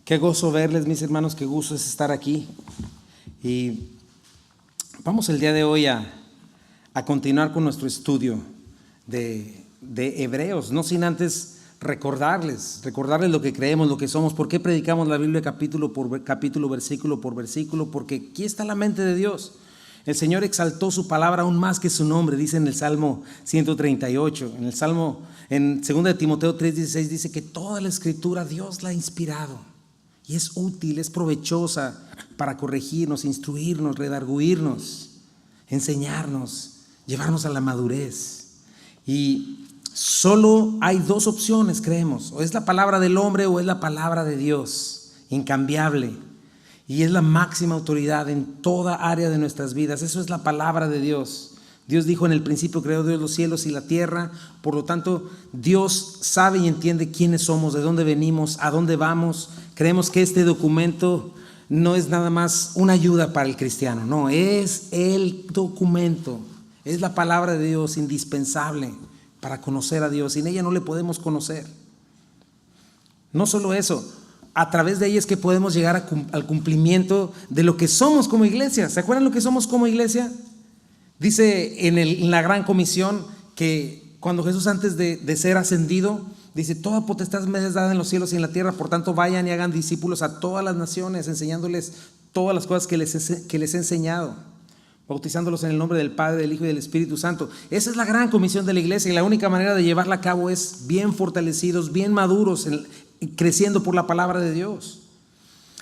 Qué gozo verles, mis hermanos, qué gusto es estar aquí. Y vamos el día de hoy a continuar con nuestro estudio de Hebreos, no sin antes recordarles lo que creemos, lo que somos, por qué predicamos la Biblia capítulo por capítulo, versículo por versículo, porque aquí está la mente de Dios. El Señor exaltó su palabra aún más que su nombre, dice en el Salmo 138. En 2 de Timoteo 3:16 dice que toda la escritura Dios la ha inspirado y es útil, es provechosa para corregirnos, instruirnos, redarguirnos, enseñarnos, llevarnos a la madurez. Y solo hay dos opciones, creemos: o es la palabra del hombre o es la palabra de Dios, incambiable. Y es la máxima autoridad en toda área de nuestras vidas. Eso es la palabra de Dios. Dios dijo: en el principio creó Dios los cielos y la tierra. Por lo tanto, Dios sabe y entiende quiénes somos, de dónde venimos, a dónde vamos. Creemos que este documento no es nada más una ayuda para el cristiano, no, es el documento, es la palabra de Dios indispensable para conocer a Dios. Sin ella no le podemos conocer. No solo eso, a través de ella es que podemos llegar al cumplimiento de lo que somos como iglesia. ¿Se acuerdan lo que somos como iglesia? Dice en la gran comisión que cuando Jesús, antes de ser ascendido, dice: toda potestad me es dada en los cielos y en la tierra, por tanto vayan y hagan discípulos a todas las naciones, enseñándoles todas las cosas que les he enseñado, bautizándolos en el nombre del Padre, del Hijo y del Espíritu Santo. Esa es la gran comisión de la iglesia, y la única manera de llevarla a cabo es bien fortalecidos, bien maduros, creciendo por la palabra de Dios.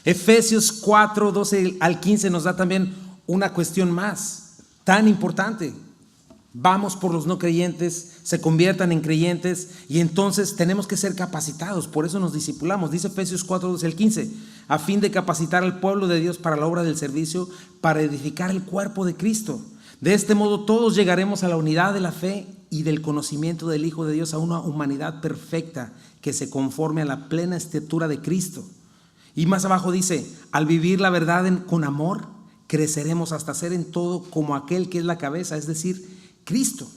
Efesios 4, 12 al 15 nos da también una cuestión más tan importante. Vamos por los no creyentes, se conviertan en creyentes, y entonces tenemos que ser capacitados. Por eso nos discipulamos. Dice Efesios 4, 12 al 15: a fin de capacitar al pueblo de Dios para la obra del servicio, para edificar el cuerpo de Cristo. De este modo todos llegaremos a la unidad de la fe y del conocimiento del Hijo de Dios, a una humanidad perfecta que se conforme a la plena estatura de Cristo. Y más abajo dice: al vivir la verdad con amor, creceremos hasta ser en todo como aquel que es la cabeza, es decir, Cristo.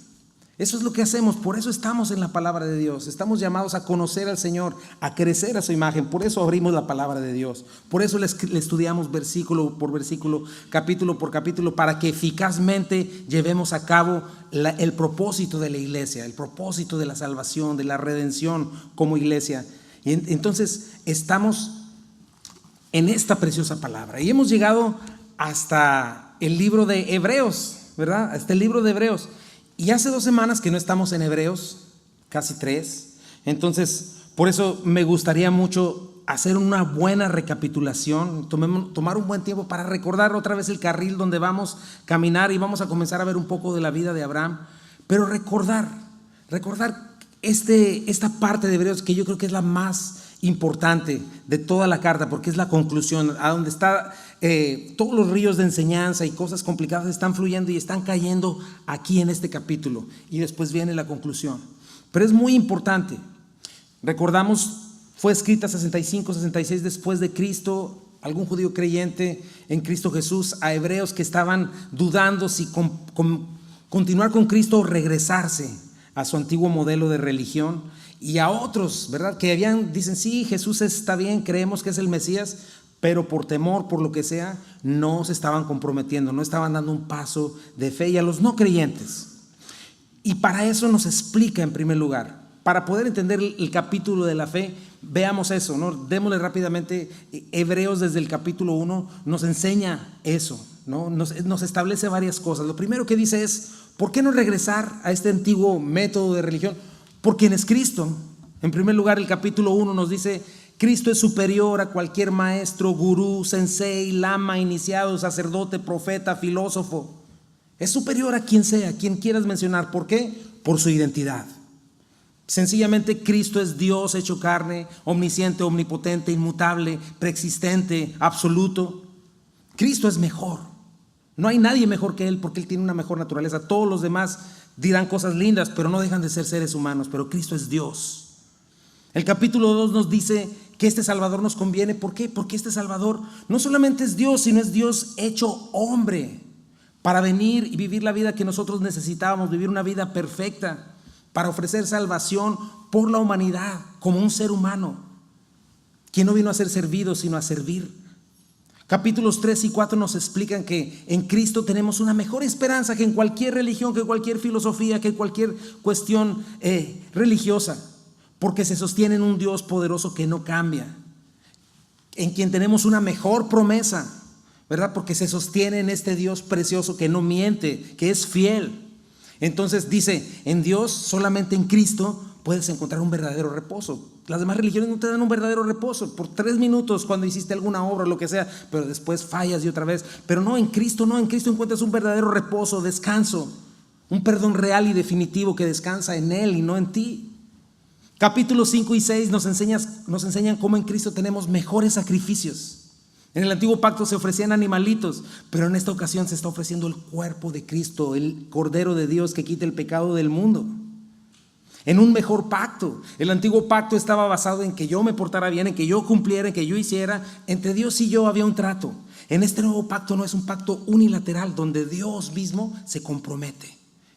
Eso es lo que hacemos. Por eso estamos en la palabra de Dios. Estamos llamados a conocer al Señor, a crecer a su imagen. Por eso abrimos la palabra de Dios. Por eso le estudiamos versículo por versículo, capítulo por capítulo, para que eficazmente llevemos a cabo el propósito de la iglesia, el propósito de la salvación, de la redención como iglesia. Y entonces estamos en esta preciosa palabra. Y hemos llegado hasta el libro de Hebreos, ¿verdad? Hasta el libro de Hebreos. Y hace 2 semanas que no estamos en Hebreos, casi 3. Entonces, por eso me gustaría mucho hacer una buena recapitulación, tomar un buen tiempo para recordar otra vez el carril donde vamos a caminar, y vamos a comenzar a ver un poco de la vida de Abraham. Pero recordar esta parte de Hebreos, que yo creo que es la más importante de toda la carta, porque es la conclusión, a donde está todos los ríos de enseñanza y cosas complicadas están fluyendo y están cayendo aquí en este capítulo, y después viene la conclusión. Pero es muy importante. Recordamos, fue escrita 65, 66 después de Cristo. Algún judío creyente en Cristo Jesús, a hebreos que estaban dudando si continuar con Cristo o regresarse a su antiguo modelo de religión. Y a otros, ¿verdad?, que dicen: sí, Jesús está bien, creemos que es el Mesías, pero por temor, por lo que sea, no se estaban comprometiendo, no estaban dando un paso de fe. Y a los no creyentes. Y para eso nos explica, en primer lugar, para poder entender el capítulo de la fe, veamos eso, ¿no? Démosle rápidamente. Hebreos, desde el capítulo 1 nos enseña eso, ¿no? Nos establece varias cosas. Lo primero que dice es: ¿por qué no regresar a este antiguo método de religión? Por quien es Cristo. En primer lugar, el capítulo 1 nos dice: Cristo es superior a cualquier maestro, gurú, sensei, lama, iniciado, sacerdote, profeta, filósofo. Es superior a quien sea, quien quieras mencionar. ¿Por qué? Por su identidad. Sencillamente, Cristo es Dios hecho carne, omnisciente, omnipotente, inmutable, preexistente, absoluto. Cristo es mejor. No hay nadie mejor que Él, porque Él tiene una mejor naturaleza. Todos los demás dirán cosas lindas, pero no dejan de ser seres humanos. Pero Cristo es Dios. El capítulo 2 nos dice que este Salvador nos conviene. ¿Por qué? Porque este Salvador no solamente es Dios, sino es Dios hecho hombre, para venir y vivir la vida que nosotros necesitábamos, vivir una vida perfecta, para ofrecer salvación por la humanidad como un ser humano. quien no vino a ser servido, sino a servir. Capítulos 3 y 4 nos explican que en Cristo tenemos una mejor esperanza que en cualquier religión, que cualquier filosofía, que cualquier cuestión religiosa, porque se sostiene en un Dios poderoso que no cambia, en quien tenemos una mejor promesa, ¿verdad? Porque se sostiene en este Dios precioso que no miente, que es fiel. Entonces dice, en Dios, solamente en Cristo puedes encontrar un verdadero reposo. Las demás religiones no te dan un verdadero reposo por 3 minutos cuando hiciste alguna obra o lo que sea, pero después fallas y otra vez. Pero no, en Cristo encuentras un verdadero reposo, descanso, un perdón real y definitivo que descansa en Él y no en ti. Capítulos 5 y 6 nos enseñan cómo en Cristo tenemos mejores sacrificios. En el antiguo pacto se ofrecían animalitos, pero en esta ocasión se está ofreciendo el cuerpo de Cristo, el Cordero de Dios que quita el pecado del mundo. En un mejor pacto. El antiguo pacto estaba basado en que yo me portara bien, en que yo cumpliera, en que yo hiciera. Entre Dios y yo había un trato. En este nuevo pacto no es un pacto unilateral, donde Dios mismo se compromete,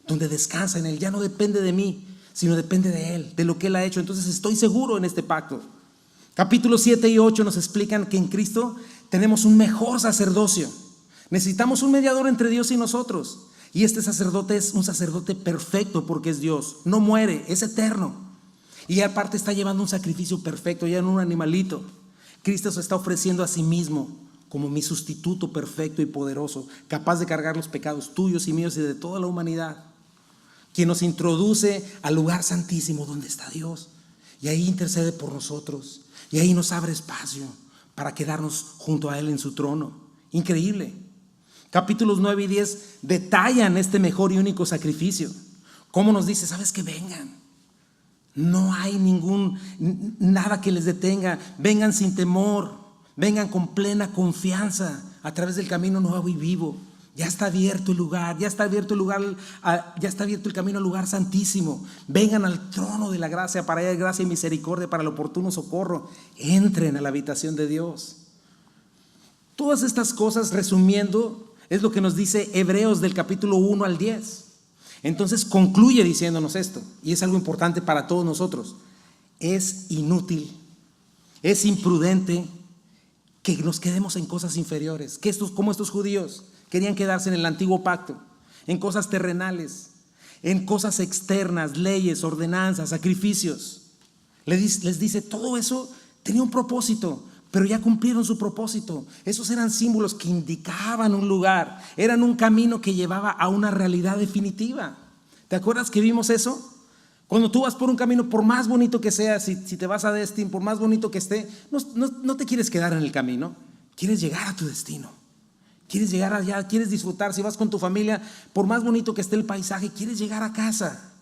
donde descansa en Él. Ya no depende de mí, sino depende de Él, de lo que Él ha hecho. Entonces estoy seguro en este pacto. Capítulos 7 y 8 nos explican que en Cristo tenemos un mejor sacerdocio. Necesitamos un mediador entre Dios y nosotros. Y este sacerdote es un sacerdote perfecto porque es Dios. No muere, es eterno. Y aparte está llevando un sacrificio perfecto, ya no un animalito. Cristo se está ofreciendo a sí mismo como mi sustituto perfecto y poderoso, capaz de cargar los pecados tuyos y míos y de toda la humanidad. Quien nos introduce al lugar santísimo donde está Dios. Y ahí intercede por nosotros. Y ahí nos abre espacio para quedarnos junto a Él en su trono. Increíble. Capítulos 9 y 10 detallan este mejor y único sacrificio. Cómo nos dice, ¿sabes qué? Vengan. No hay nada que les detenga. Vengan sin temor. Vengan con plena confianza a través del camino nuevo y vivo. Ya está abierto el lugar, ya está abierto el camino al lugar santísimo. Vengan al trono de la gracia para hallar gracia y misericordia para el oportuno socorro. Entren a la habitación de Dios. Todas estas cosas, resumiendo, es lo que nos dice Hebreos del capítulo 1 al 10. Entonces concluye diciéndonos esto, y es algo importante para todos nosotros. Es inútil, es imprudente que nos quedemos en cosas inferiores, como estos judíos querían quedarse en el antiguo pacto, en cosas terrenales, en cosas externas, leyes, ordenanzas, sacrificios. Les dice, todo eso tenía un propósito, pero ya cumplieron su propósito. Esos eran símbolos que indicaban un lugar, eran un camino que llevaba a una realidad definitiva. ¿Te acuerdas que vimos eso? Cuando tú vas por un camino, por más bonito que sea, si te vas a Destin, por más bonito que esté, no te quieres quedar en el camino, quieres llegar a tu destino. Quieres llegar allá, quieres disfrutar. Si vas con tu familia, por más bonito que esté el paisaje, quieres llegar a casa.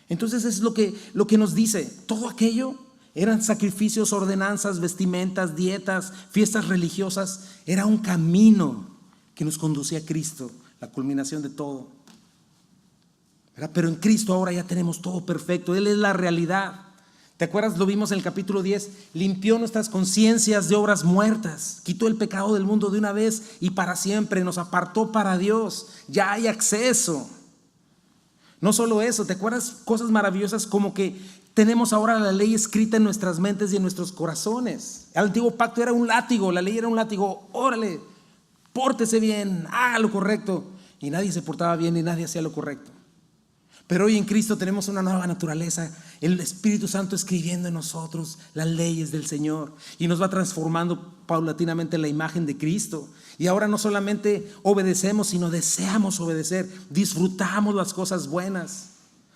Entonces es lo que nos dice. Todo aquello eran sacrificios, ordenanzas, vestimentas, dietas, fiestas religiosas. Era un camino que nos conducía a Cristo, la culminación de todo. ¿Verdad? Pero en Cristo ahora ya tenemos todo perfecto. Él es la realidad. ¿Te acuerdas? Lo vimos en el capítulo 10. Limpió nuestras conciencias de obras muertas. Quitó el pecado del mundo de una vez y para siempre. Nos apartó para Dios. Ya hay acceso. No solo eso, ¿te acuerdas? Cosas maravillosas como que tenemos ahora la ley escrita en nuestras mentes y en nuestros corazones. El antiguo pacto era un látigo, la ley era un látigo. Órale, pórtese bien, haga lo correcto. Y nadie se portaba bien y nadie hacía lo correcto. Pero hoy en Cristo tenemos una nueva naturaleza, el Espíritu Santo escribiendo en nosotros las leyes del Señor y nos va transformando paulatinamente en la imagen de Cristo. Y ahora no solamente obedecemos, sino deseamos obedecer, disfrutamos las cosas buenas,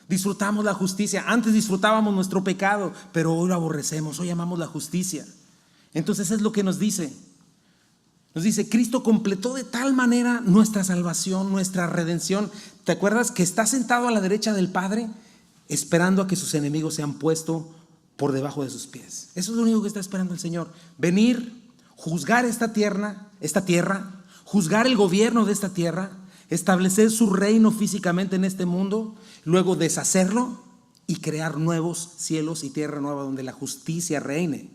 disfrutamos la justicia. Antes disfrutábamos nuestro pecado, pero hoy lo aborrecemos, hoy amamos la justicia. Entonces es lo que nos dice. Nos dice, Cristo completó de tal manera nuestra salvación, nuestra redención. ¿Te acuerdas que está sentado a la derecha del Padre, esperando a que sus enemigos sean puestos por debajo de sus pies? Eso es lo único que está esperando el Señor. Venir, juzgar esta tierra, juzgar el gobierno de esta tierra, establecer su reino físicamente en este mundo, luego deshacerlo y crear nuevos cielos y tierra nueva donde la justicia reine.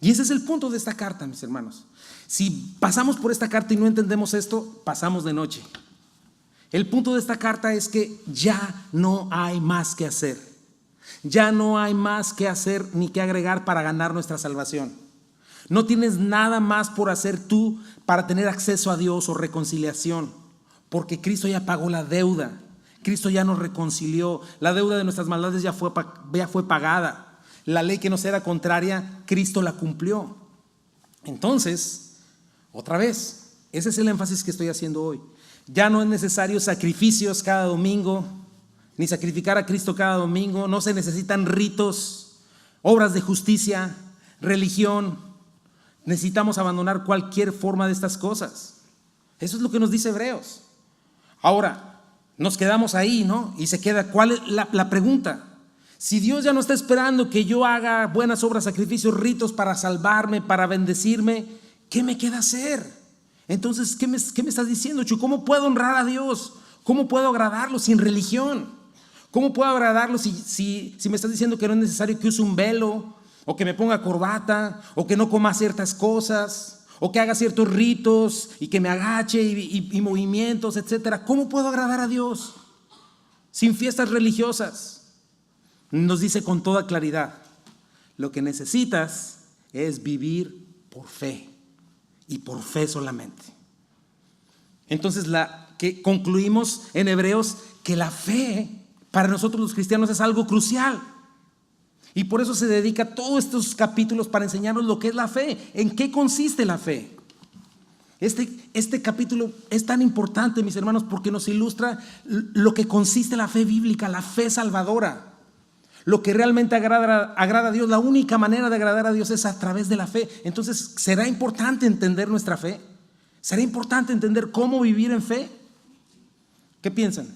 Y ese es el punto de esta carta, mis hermanos. Si pasamos por esta carta y no entendemos esto, pasamos de noche. El punto de esta carta es que ya no hay más que hacer. Ya no hay más que hacer ni que agregar para ganar nuestra salvación. No tienes nada más por hacer tú para tener acceso a Dios o reconciliación, porque Cristo ya pagó la deuda. Cristo ya nos reconcilió. La deuda de nuestras maldades ya fue pagada. La ley que nos era contraria, Cristo la cumplió. Entonces, otra vez, ese es el énfasis que estoy haciendo hoy. Ya no es necesario sacrificios cada domingo, ni sacrificar a Cristo cada domingo. No se necesitan ritos, obras de justicia, religión. Necesitamos abandonar cualquier forma de estas cosas. Eso es lo que nos dice Hebreos. Ahora, nos quedamos ahí, ¿no? Y se queda, ¿cuál es la pregunta? Si Dios ya no está esperando que yo haga buenas obras, sacrificios, ritos para salvarme, para bendecirme, ¿qué me queda hacer? Entonces, ¿qué me estás diciendo, Chu? ¿Cómo puedo honrar a Dios? ¿Cómo puedo agradarlo sin religión? ¿Cómo puedo agradarlo si me estás diciendo que no es necesario que use un velo, o que me ponga corbata, o que no coma ciertas cosas, o que haga ciertos ritos y que me agache y movimientos, etcétera? ¿Cómo puedo agradar a Dios sin fiestas religiosas? Nos dice con toda claridad, lo que necesitas es vivir por fe y por fe solamente. Entonces, que concluimos en Hebreos que la fe para nosotros los cristianos es algo crucial. Y por eso se dedica todos estos capítulos para enseñarnos lo que es la fe, en qué consiste la fe. Este capítulo es tan importante, mis hermanos, porque nos ilustra lo que consiste la fe bíblica, la fe salvadora. Lo que realmente agrada a Dios, la única manera de agradar a Dios es a través de la fe. Entonces, ¿será importante entender nuestra fe? ¿Será importante entender cómo vivir en fe? ¿Qué piensan?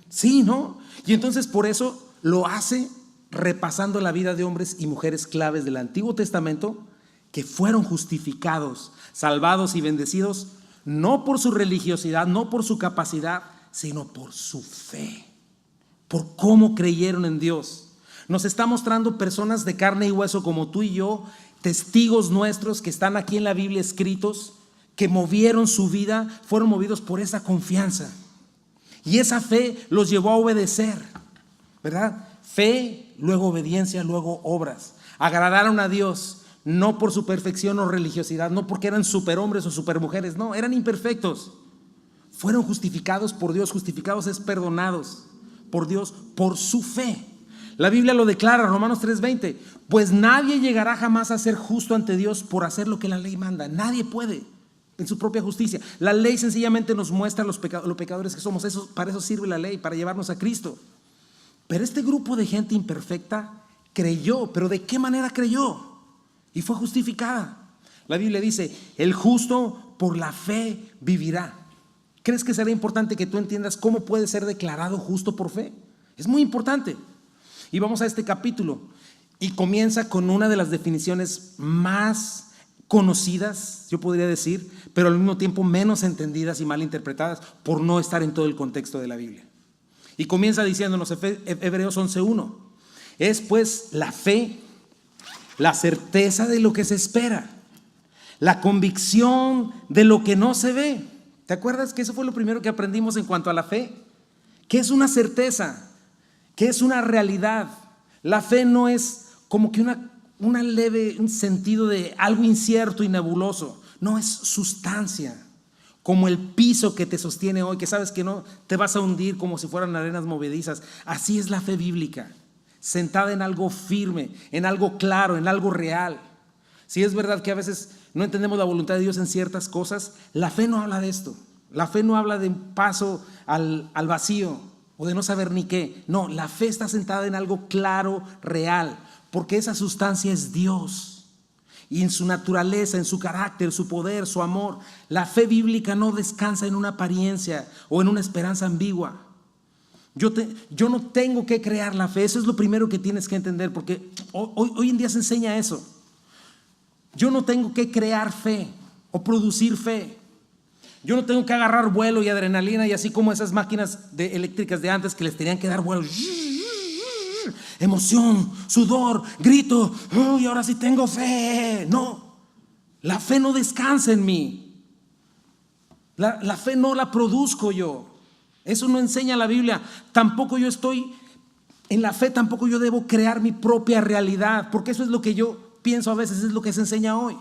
Sí, ¿no? Y entonces por eso lo hace repasando la vida de hombres y mujeres claves del Antiguo Testamento que fueron justificados, salvados y bendecidos, no por su religiosidad, no por su capacidad, sino por su fe, por cómo creyeron en Dios. Nos está mostrando personas de carne y hueso como tú y yo, testigos nuestros que están aquí en la Biblia escritos, que movieron su vida, fueron movidos por esa confianza. Y esa fe los llevó a obedecer, ¿verdad? Fe, luego obediencia, luego obras. Agradaron a Dios, no por su perfección o religiosidad, no porque eran superhombres o supermujeres, no, eran imperfectos. Fueron justificados por Dios. Justificados es perdonados por Dios por su fe. La Biblia lo declara, Romanos 3:20, pues nadie llegará jamás a ser justo ante Dios por hacer lo que la ley manda. Nadie puede en su propia justicia. La ley sencillamente nos muestra los pecadores que somos. Para eso sirve la ley, para llevarnos a Cristo. Pero este grupo de gente imperfecta creyó. ¿Pero de qué manera creyó? Y fue justificada. La Biblia dice, el justo por la fe vivirá. ¿Crees que será importante que tú entiendas cómo puede ser declarado justo por fe? Es muy importante. Y vamos a este capítulo. Y comienza con una de las definiciones más conocidas, yo podría decir, pero al mismo tiempo menos entendidas y mal interpretadas por no estar en todo el contexto de la Biblia. Y comienza diciéndonos Hebreos 11:1. Es pues la fe, la certeza de lo que se espera, la convicción de lo que no se ve. ¿Te acuerdas que eso fue lo primero que aprendimos en cuanto a la fe? ¿Qué es una certeza? ¿Qué es una realidad? La fe no es como que un sentido de algo incierto y nebuloso. No, es sustancia, como el piso que te sostiene hoy, que sabes que no te vas a hundir como si fueran arenas movedizas. Así es la fe bíblica, sentada en algo firme, en algo claro, en algo real. Si es verdad que a veces no entendemos la voluntad de Dios en ciertas cosas, la fe no habla de esto. La fe no habla de un paso al vacío o de no saber ni qué. No, la fe está sentada en algo claro, real, porque esa sustancia es Dios. Y en su naturaleza, en su carácter, su poder, su amor. La fe bíblica no descansa en una apariencia o en una esperanza ambigua. Yo no tengo que crear la fe. Eso es lo primero que tienes que entender, porque hoy en día se enseña eso. Yo no tengo que crear fe o producir fe. Yo no tengo que agarrar vuelo y adrenalina y así como esas máquinas eléctricas de antes que les tenían que dar vuelo. Emoción, sudor, grito, y ahora sí tengo fe. No, la fe no descansa en mí. La fe no la produzco yo. Eso no enseña la Biblia. Tampoco yo estoy en la fe, tampoco yo debo crear mi propia realidad, porque eso es lo que yo pienso a veces es lo que se enseña hoy.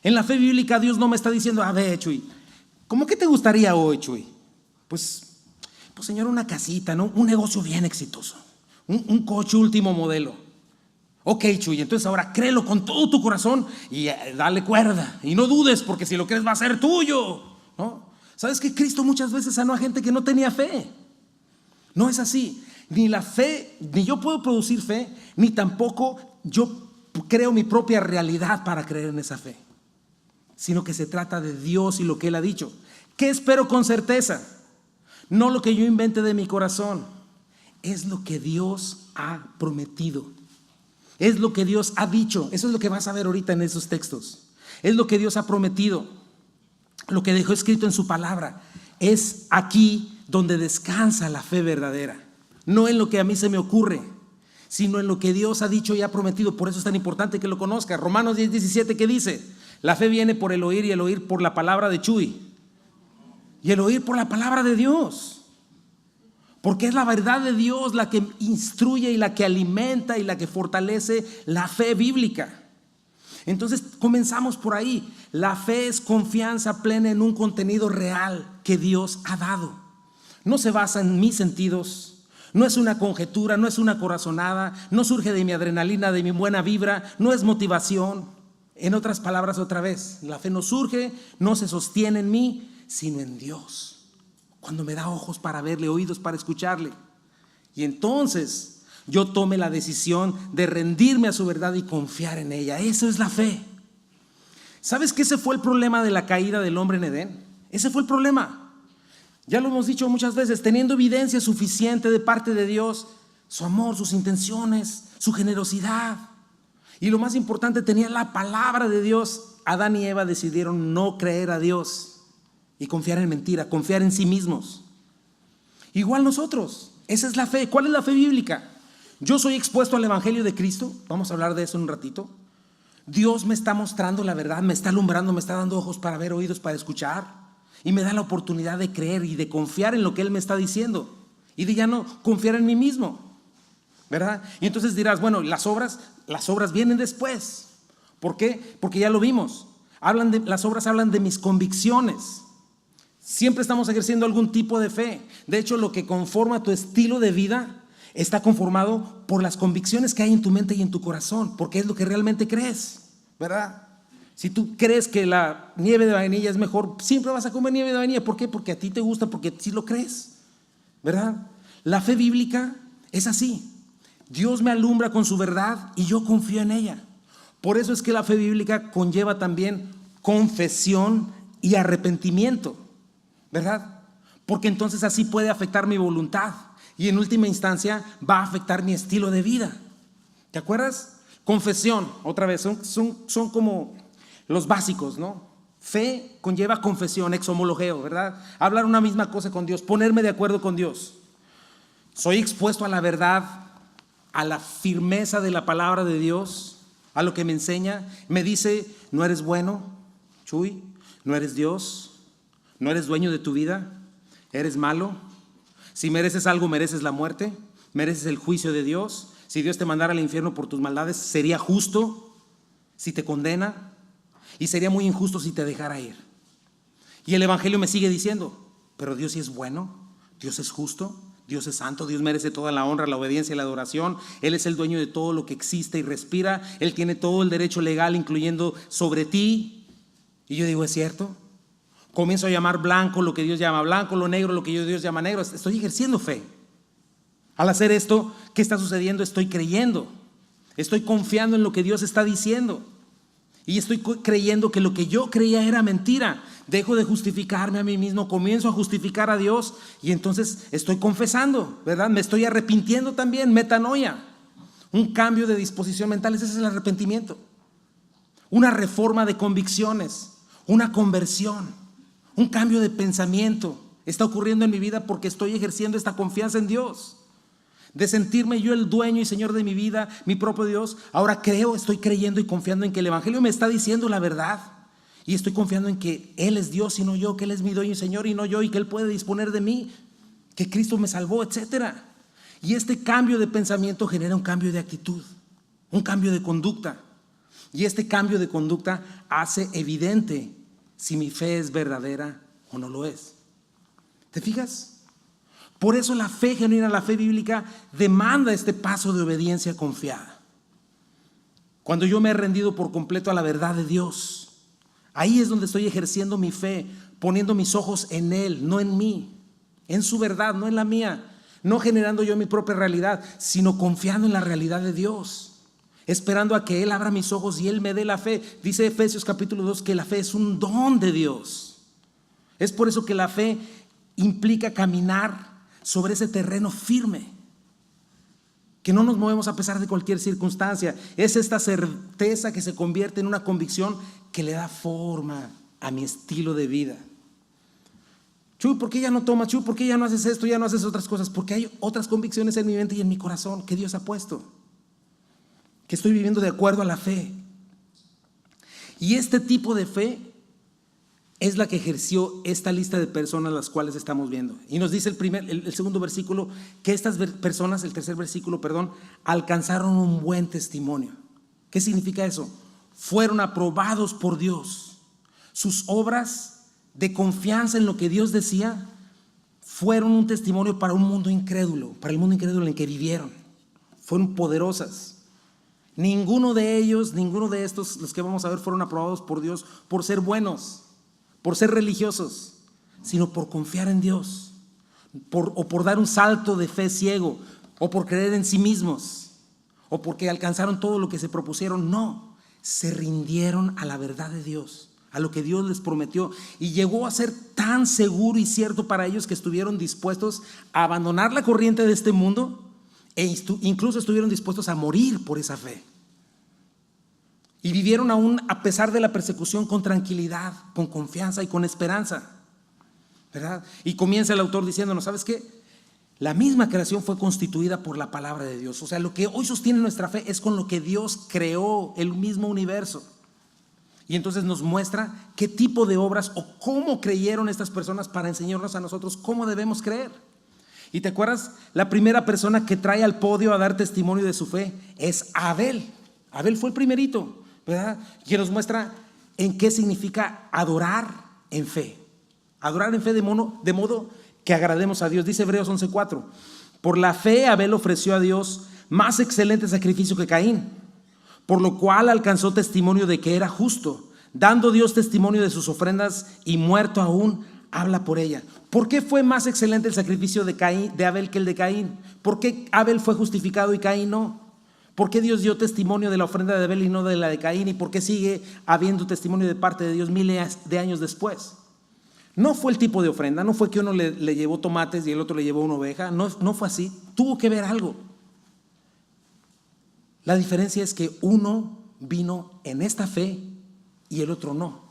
En la fe bíblica Dios no me está diciendo, a ver, Chuy, ¿cómo que te gustaría hoy, Chuy? Pues Señor, una casita, ¿no? Un negocio bien exitoso, un coche último modelo. Ok, Chuy, entonces ahora créelo con todo tu corazón y dale cuerda. Y no dudes, porque si lo crees va a ser tuyo, ¿no? ¿Sabes que Cristo muchas veces sanó a gente que no tenía fe? No es así. Ni la fe, ni yo puedo producir fe, ni tampoco yo creo mi propia realidad para creer en esa fe. Sino que se trata de Dios y lo que Él ha dicho. ¿Qué espero con certeza? No lo que yo invente de mi corazón, es lo que Dios ha prometido. Es lo que Dios ha dicho. Eso es lo que vas a ver ahorita en esos textos. Es lo que Dios ha prometido, lo que dejó escrito en su palabra. Es aquí donde descansa la fe verdadera. No en lo que a mí se me ocurre, sino en lo que Dios ha dicho y ha prometido. Por eso es tan importante que lo conozca. Romanos 10:17, ¿qué dice? La fe viene por el oír y el oír por la palabra de Chuy. Y el oír por la palabra de Dios. Porque es la verdad de Dios la que instruye y la que alimenta y la que fortalece la fe bíblica. Entonces comenzamos por ahí. La fe es confianza plena en un contenido real que Dios ha dado. No se basa en mis sentidos, no es una conjetura, no es una corazonada, no surge de mi adrenalina, de mi buena vibra, no es motivación. En otras palabras, otra vez, la fe no surge, no se sostiene en mí, sino en Dios. Cuando me da ojos para verle, oídos para escucharle. Y entonces yo tome la decisión de rendirme a su verdad y confiar en ella. Eso es la fe. ¿Sabes que ese fue el problema de la caída del hombre en Edén? Ese fue el problema. Ya lo hemos dicho muchas veces, teniendo evidencia suficiente de parte de Dios, su amor, sus intenciones, su generosidad. Y lo más importante, tenía la palabra de Dios. Adán y Eva decidieron no creer a Dios y confiar en mentira, confiar en sí mismos. Igual nosotros, esa es la fe. ¿Cuál es la fe bíblica? Yo soy expuesto al evangelio de Cristo, vamos a hablar de eso en un ratito. Dios me está mostrando la verdad, me está alumbrando, me está dando ojos para ver, oídos para escuchar, y me da la oportunidad de creer y de confiar en lo que Él me está diciendo y de ya no confiar en mí mismo, ¿verdad? Y entonces dirás, bueno, las obras vienen después. ¿Por qué? Porque ya lo vimos. Las obras hablan de mis convicciones. Siempre estamos ejerciendo algún tipo de fe. De hecho, lo que conforma tu estilo de vida está conformado por las convicciones que hay en tu mente y en tu corazón, porque es lo que realmente crees, ¿verdad? Si tú crees que la nieve de vainilla es mejor, siempre vas a comer nieve de vainilla. ¿Por qué? Porque a ti te gusta, porque sí lo crees, ¿verdad? La fe bíblica es así. Dios me alumbra con su verdad y yo confío en ella. Por eso es que la fe bíblica conlleva también confesión y arrepentimiento, ¿verdad? Porque entonces así puede afectar mi voluntad y en última instancia va a afectar mi estilo de vida. ¿Te acuerdas? Confesión, otra vez, son como los básicos, ¿no? Fe conlleva confesión, exhomologeo, ¿verdad? Hablar una misma cosa con Dios, ponerme de acuerdo con Dios. Soy expuesto a la verdad, a la firmeza de la palabra de Dios, a lo que me enseña. Me dice, no eres bueno, Chuy, no eres Dios, no eres dueño de tu vida, eres malo. Si mereces algo, mereces la muerte, mereces el juicio de Dios. Si Dios te mandara al infierno por tus maldades, sería justo si te condena y sería muy injusto si te dejara ir. Y el evangelio me sigue diciendo, pero Dios sí es bueno, Dios es justo, Dios es santo, Dios merece toda la honra, la obediencia y la adoración. Él es el dueño de todo lo que existe y respira. Él tiene todo el derecho legal, incluyendo sobre ti. Y yo digo, ¿es cierto? Comienzo a llamar blanco lo que Dios llama blanco, lo negro lo que Dios llama negro. Estoy ejerciendo fe. Al hacer esto, ¿qué está sucediendo? Estoy creyendo. Estoy confiando en lo que Dios está diciendo. Y estoy creyendo que lo que yo creía era mentira. Dejo de justificarme a mí mismo, comienzo a justificar a Dios y entonces estoy confesando, ¿verdad? Me estoy arrepintiendo también, metanoia. Un cambio de disposición mental, ese es el arrepentimiento. Una reforma de convicciones, una conversión, un cambio de pensamiento. Está ocurriendo en mi vida porque estoy ejerciendo esta confianza en Dios. De sentirme yo el dueño y señor de mi vida, mi propio Dios. Ahora estoy creyendo y confiando en que el evangelio me está diciendo la verdad. Y estoy confiando en que Él es Dios y no yo, que Él es mi dueño y señor y no yo, y que Él puede disponer de mí, que Cristo me salvó, etc. Y este cambio de pensamiento genera un cambio de actitud, un cambio de conducta. Y este cambio de conducta hace evidente si mi fe es verdadera o no lo es. ¿Te fijas? Por eso la fe genuina, la fe bíblica, demanda este paso de obediencia confiada. Cuando yo me he rendido por completo a la verdad de Dios, ahí es donde estoy ejerciendo mi fe, poniendo mis ojos en Él, no en mí, en su verdad, no en la mía, no generando yo mi propia realidad, sino confiando en la realidad de Dios, esperando a que Él abra mis ojos y Él me dé la fe. Dice Efesios capítulo 2 que la fe es un don de Dios. Es por eso que la fe implica caminar sobre ese terreno firme, que no nos movemos a pesar de cualquier circunstancia. Es esta certeza que se convierte en una convicción que le da forma a mi estilo de vida. Chuy, ¿por qué ya no tomas? Chuy, ¿por qué ya no haces esto? Ya no haces otras cosas. Porque hay otras convicciones en mi mente y en mi corazón que Dios ha puesto, que estoy viviendo de acuerdo a la fe. Y este tipo de fe es la que ejerció esta lista de personas las cuales estamos viendo. Y nos dice el segundo versículo que estas personas, el tercer versículo, alcanzaron un buen testimonio. ¿Qué significa eso? Fueron aprobados por Dios. Sus obras de confianza en lo que Dios decía fueron un testimonio para un mundo incrédulo, para el mundo incrédulo en el que vivieron. Fueron poderosas. Ninguno de ellos, ninguno de estos, los que vamos a ver, fueron aprobados por Dios por ser buenos, por ser religiosos, sino por confiar en Dios, o por dar un salto de fe ciego, o por creer en sí mismos, o porque alcanzaron todo lo que se propusieron. No, se rindieron a la verdad de Dios, a lo que Dios les prometió, y llegó a ser tan seguro y cierto para ellos que estuvieron dispuestos a abandonar la corriente de este mundo e incluso estuvieron dispuestos a morir por esa fe. Y vivieron aún a pesar de la persecución con tranquilidad, con confianza y con esperanza, ¿verdad? Y comienza el autor diciéndonos, ¿sabes qué? La misma creación fue constituida por la palabra de Dios. O sea, lo que hoy sostiene nuestra fe es con lo que Dios creó el mismo universo. Y entonces nos muestra qué tipo de obras o cómo creyeron estas personas para enseñarnos a nosotros cómo debemos creer. ¿Y te acuerdas? La primera persona que trae al podio a dar testimonio de su fe es Abel. Abel fue el primerito, ¿verdad? Que nos muestra en qué significa adorar en fe. Adorar en fe de modo que agrademos a Dios. Dice Hebreos 11:4: por la fe Abel ofreció a Dios más excelente sacrificio que Caín, por lo cual alcanzó testimonio de que era justo, dando Dios testimonio de sus ofrendas, y muerto aún habla por ella. ¿Por qué fue más excelente el sacrificio de Abel que el de Caín? ¿Por qué Abel fue justificado y Caín no? ¿Por qué Dios dio testimonio de la ofrenda de Abel y no de la de Caín? ¿Y por qué sigue habiendo testimonio de parte de Dios miles de años después? No fue el tipo de ofrenda, no fue que uno le llevó tomates y el otro le llevó una oveja, no fue así. Tuvo que ver algo. La diferencia es que uno vino en esta fe y el otro no.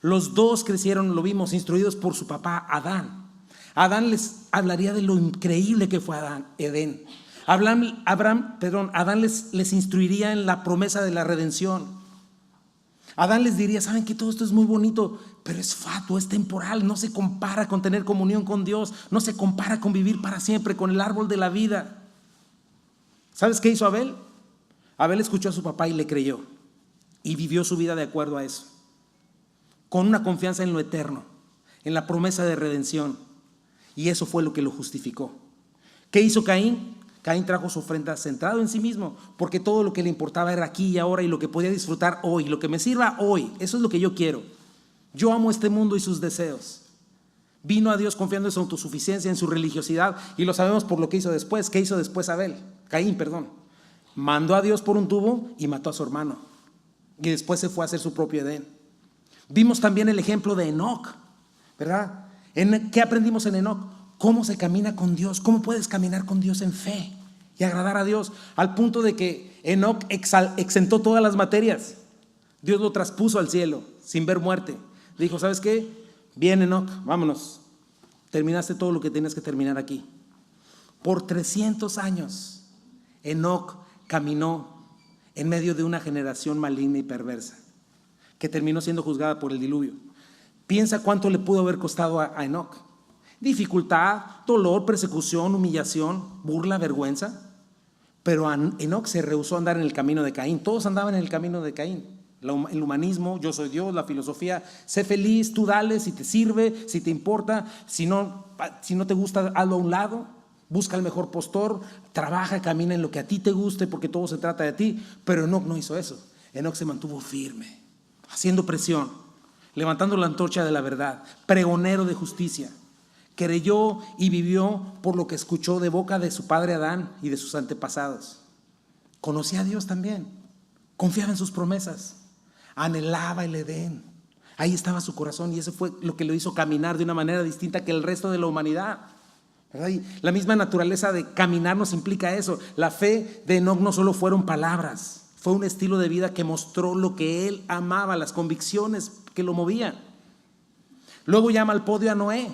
Los dos crecieron, lo vimos, instruidos por su papá Adán. Adán les hablaría de lo increíble que fue Edén. Adán les instruiría en la promesa de la redención. Adán les diría, saben que todo esto es muy bonito, pero es fatuo, es temporal, no se compara con tener comunión con Dios, no se compara con vivir para siempre, con el árbol de la vida. ¿Sabes qué hizo Abel? Abel escuchó a su papá y le creyó, y vivió su vida de acuerdo a eso, con una confianza en lo eterno, en la promesa de redención, y eso fue lo que lo justificó. ¿Qué hizo Caín? Caín trajo su ofrenda centrado en sí mismo, porque todo lo que le importaba era aquí y ahora, y lo que podía disfrutar hoy, lo que me sirva hoy. Eso es lo que yo quiero. Yo amo este mundo y sus deseos. Vino a Dios confiando en su autosuficiencia, en su religiosidad, y lo sabemos por lo que hizo después. ¿Qué hizo después Caín? Mandó a Dios por un tubo y mató a su hermano, y después se fue a hacer su propio Edén. Vimos también el ejemplo de Enoc, ¿verdad? ¿Qué aprendimos en Enoc? ¿Cómo se camina con Dios? ¿Cómo puedes caminar con Dios en fe y agradar a Dios? Al punto de que Enoc exentó todas las materias. Dios lo traspuso al cielo sin ver muerte. Dijo, ¿sabes qué? Bien, Enoc, vámonos. Terminaste todo lo que tenías que terminar aquí. Por 300 años, Enoc caminó en medio de una generación maligna y perversa que terminó siendo juzgada por el diluvio. Piensa cuánto le pudo haber costado a Enoc. Dificultad, dolor, persecución, humillación, burla, vergüenza. Pero Enoc se rehusó a andar en el camino de Caín. Todos andaban en el camino de Caín. El humanismo, yo soy Dios, la filosofía, sé feliz, tú dale, si te sirve, si te importa, si no te gusta, hazlo a un lado, busca el mejor postor, trabaja, camina en lo que a ti te guste, porque todo se trata de ti. Pero Enoc no hizo eso. Enoc se mantuvo firme, haciendo presión, levantando la antorcha de la verdad, pregonero de justicia. Creyó y vivió por lo que escuchó de boca de su padre Adán y de sus antepasados. Conocía a Dios también, confiaba en sus promesas, anhelaba el Edén. Ahí estaba su corazón y eso fue lo que lo hizo caminar de una manera distinta que el resto de la humanidad, ¿verdad? Y la misma naturaleza de caminar nos implica eso. La fe de Enoc no solo fueron palabras, fue un estilo de vida que mostró lo que él amaba, las convicciones que lo movían. Luego llama al podio a Noé,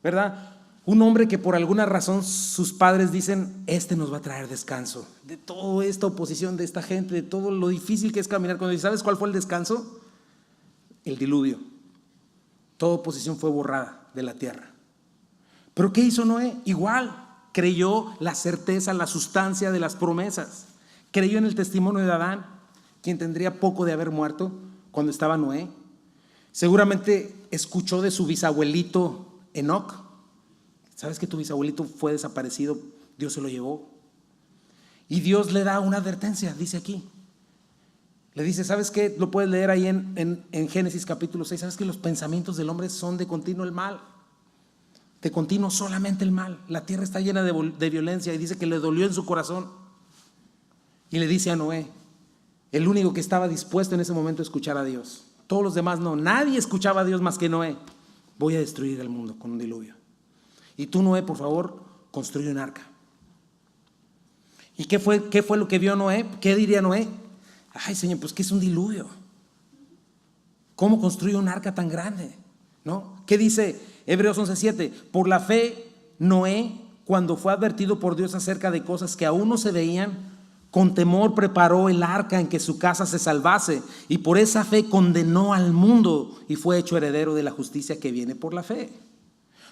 ¿verdad? Un hombre que por alguna razón sus padres dicen, este nos va a traer descanso de toda esta oposición de esta gente, de todo lo difícil que es caminar con Dios. ¿Sabes cuál fue el descanso? El diluvio. Toda oposición fue borrada de la tierra. ¿Pero qué hizo Noé? Igual, creyó la certeza, la sustancia de las promesas. Creyó en el testimonio de Adán, quien tendría poco de haber muerto cuando estaba Noé. Seguramente escuchó de su bisabuelito Enoc. ¿Sabes que tu bisabuelito fue desaparecido? Dios se lo llevó. Y Dios le da una advertencia, dice aquí. Le dice, ¿sabes qué? Lo puedes leer ahí en Génesis capítulo 6. ¿Sabes que los pensamientos del hombre son de continuo el mal? De continuo solamente el mal. La tierra está llena de violencia y dice que le dolió en su corazón. Y le dice a Noé, el único que estaba dispuesto en ese momento a escuchar a Dios. Todos los demás no. Nadie escuchaba a Dios más que Noé. Voy a destruir el mundo con un diluvio. Y tú, Noé, por favor, construye un arca. ¿Y qué fue lo que vio Noé? ¿Qué diría Noé? Ay, Señor, pues ¿qué es un diluvio? ¿Cómo construye un arca tan grande? ¿No? ¿Qué dice Hebreos 11:7? Por la fe, Noé, cuando fue advertido por Dios acerca de cosas que aún no se veían, con temor preparó el arca en que su casa se salvase, y por esa fe condenó al mundo y fue hecho heredero de la justicia que viene por la fe.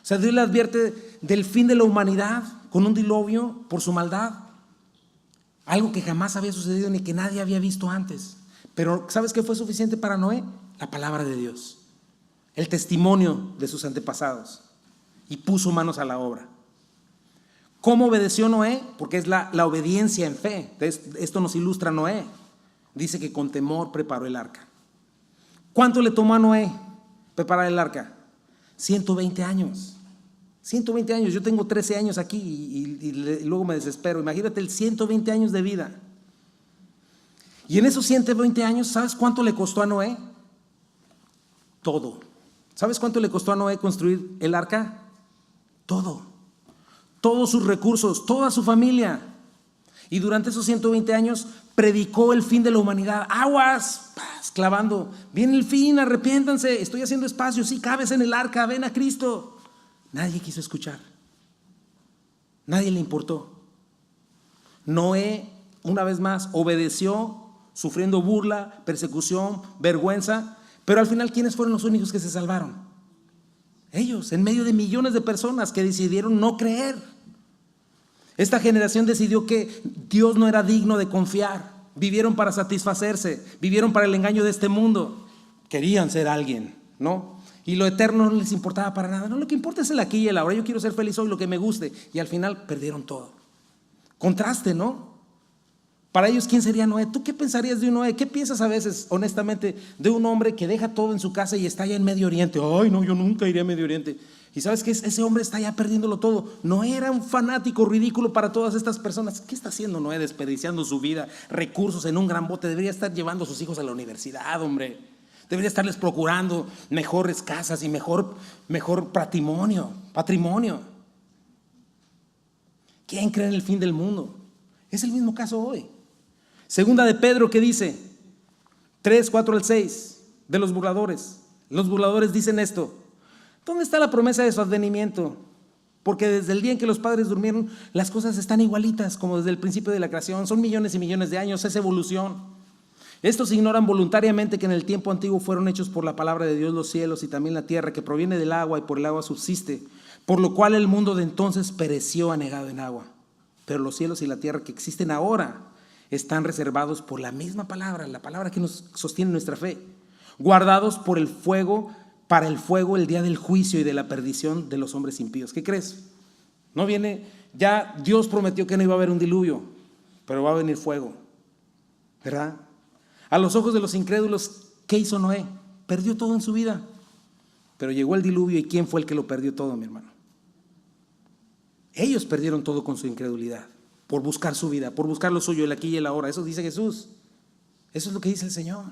O sea, Dios le advierte del fin de la humanidad con un diluvio por su maldad. Algo que jamás había sucedido ni que nadie había visto antes. Pero ¿sabes qué fue suficiente para Noé? La palabra de Dios, el testimonio de sus antepasados, y puso manos a la obra. ¿Cómo obedeció Noé? Porque es la obediencia en fe. Esto nos ilustra Noé. Dice que con temor preparó el arca. ¿Cuánto le tomó a Noé preparar el arca? 120 años. 120 años. Yo tengo 13 años aquí y luego me desespero. Imagínate el 120 años de vida. Y en esos 120 años, ¿sabes cuánto le costó a Noé? Todo. ¿Sabes cuánto le costó a Noé construir el arca? Todo. Todos sus recursos, toda su familia. Y durante esos 120 años predicó el fin de la humanidad. Aguas, clavando. Viene el fin, arrepiéntanse. Estoy haciendo espacio. Sí, cabes en el arca, ven a Cristo. Nadie quiso escuchar. Nadie le importó. Noé, una vez más, obedeció, sufriendo burla, persecución, vergüenza. Pero al final, ¿quiénes fueron los únicos que se salvaron? Ellos, en medio de millones de personas que decidieron no creer. Esta generación decidió que Dios no era digno de confiar. Vivieron para satisfacerse, vivieron para el engaño de este mundo. Querían ser alguien, ¿no? Y lo eterno no les importaba para nada. No, lo que importa es el aquí y el ahora. Yo quiero ser feliz hoy, lo que me guste. Y al final perdieron todo. Contraste, ¿no? Para ellos, ¿quién sería Noé? ¿Tú qué pensarías de un Noé? ¿Qué piensas a veces, honestamente, de un hombre que deja todo en su casa y está allá en Medio Oriente? Ay, no, yo nunca iría a Medio Oriente. Y sabes que ese hombre está ya perdiéndolo todo. Noé era un fanático ridículo para todas estas personas. ¿Qué está haciendo Noé desperdiciando su vida, recursos en un gran bote? Debería estar llevando a sus hijos a la universidad, hombre. Debería estarles procurando mejores casas y mejor patrimonio. ¿Quién cree en el fin del mundo? Es el mismo caso hoy. Segunda de Pedro, ¿qué dice? 3:4-6 de los burladores. Los burladores dicen esto: ¿dónde está la promesa de su advenimiento? Porque desde el día en que los padres durmieron, las cosas están igualitas como desde el principio de la creación. Son millones y millones de años, es evolución. Estos ignoran voluntariamente que en el tiempo antiguo fueron hechos por la palabra de Dios los cielos y también la tierra, que proviene del agua y por el agua subsiste, por lo cual el mundo de entonces pereció anegado en agua. pero los cielos y la tierra que existen ahora están reservados por la misma palabra, la palabra que nos sostiene nuestra fe, guardados por el fuego, para el fuego el día del juicio y de la perdición de los hombres impíos. ¿Qué crees? No viene, ya Dios prometió que no iba a haber un diluvio, pero va a venir fuego, ¿verdad? A los ojos de los incrédulos, ¿qué hizo Noé? Perdió todo en su vida, pero llegó el diluvio, ¿y quién fue el que lo perdió todo, mi hermano? Ellos perdieron todo con su incredulidad, por buscar su vida, por buscar lo suyo, el aquí y el ahora. Eso dice Jesús, eso es lo que dice el Señor.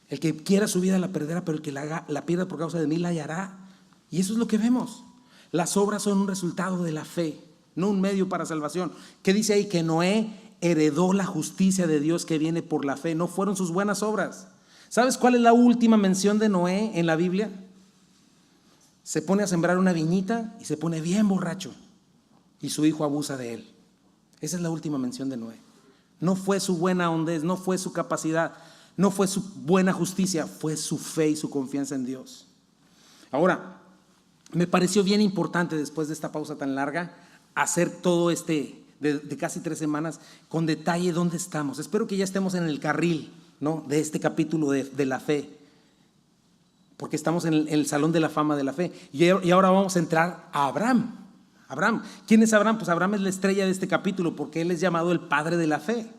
El que quiera su vida la perderá, pero el que la pierda por causa de mí la hallará. Y eso es lo que vemos. Las obras son un resultado de la fe, no un medio para salvación. ¿Qué dice ahí? Que Noé heredó la justicia de Dios que viene por la fe, no fueron sus buenas obras. ¿Sabes cuál es la última mención de Noé en la Biblia? Se pone a sembrar una viñita y se pone bien borracho y su hijo abusa de él. Esa es la última mención de Noé. No fue su buena hondez, no fue su capacidad, no fue su buena justicia, fue su fe y su confianza en Dios. Ahora, me pareció bien importante después de esta pausa tan larga hacer todo de casi 3 semanas con detalle dónde estamos. Espero que ya estemos en el carril, ¿no?, de este capítulo de la fe, porque estamos en el salón de la fama de la fe. Y ahora vamos a entrar a Abraham. Abraham, ¿quién es Abraham? Pues Abraham es la estrella de este capítulo porque él es llamado el padre de la fe.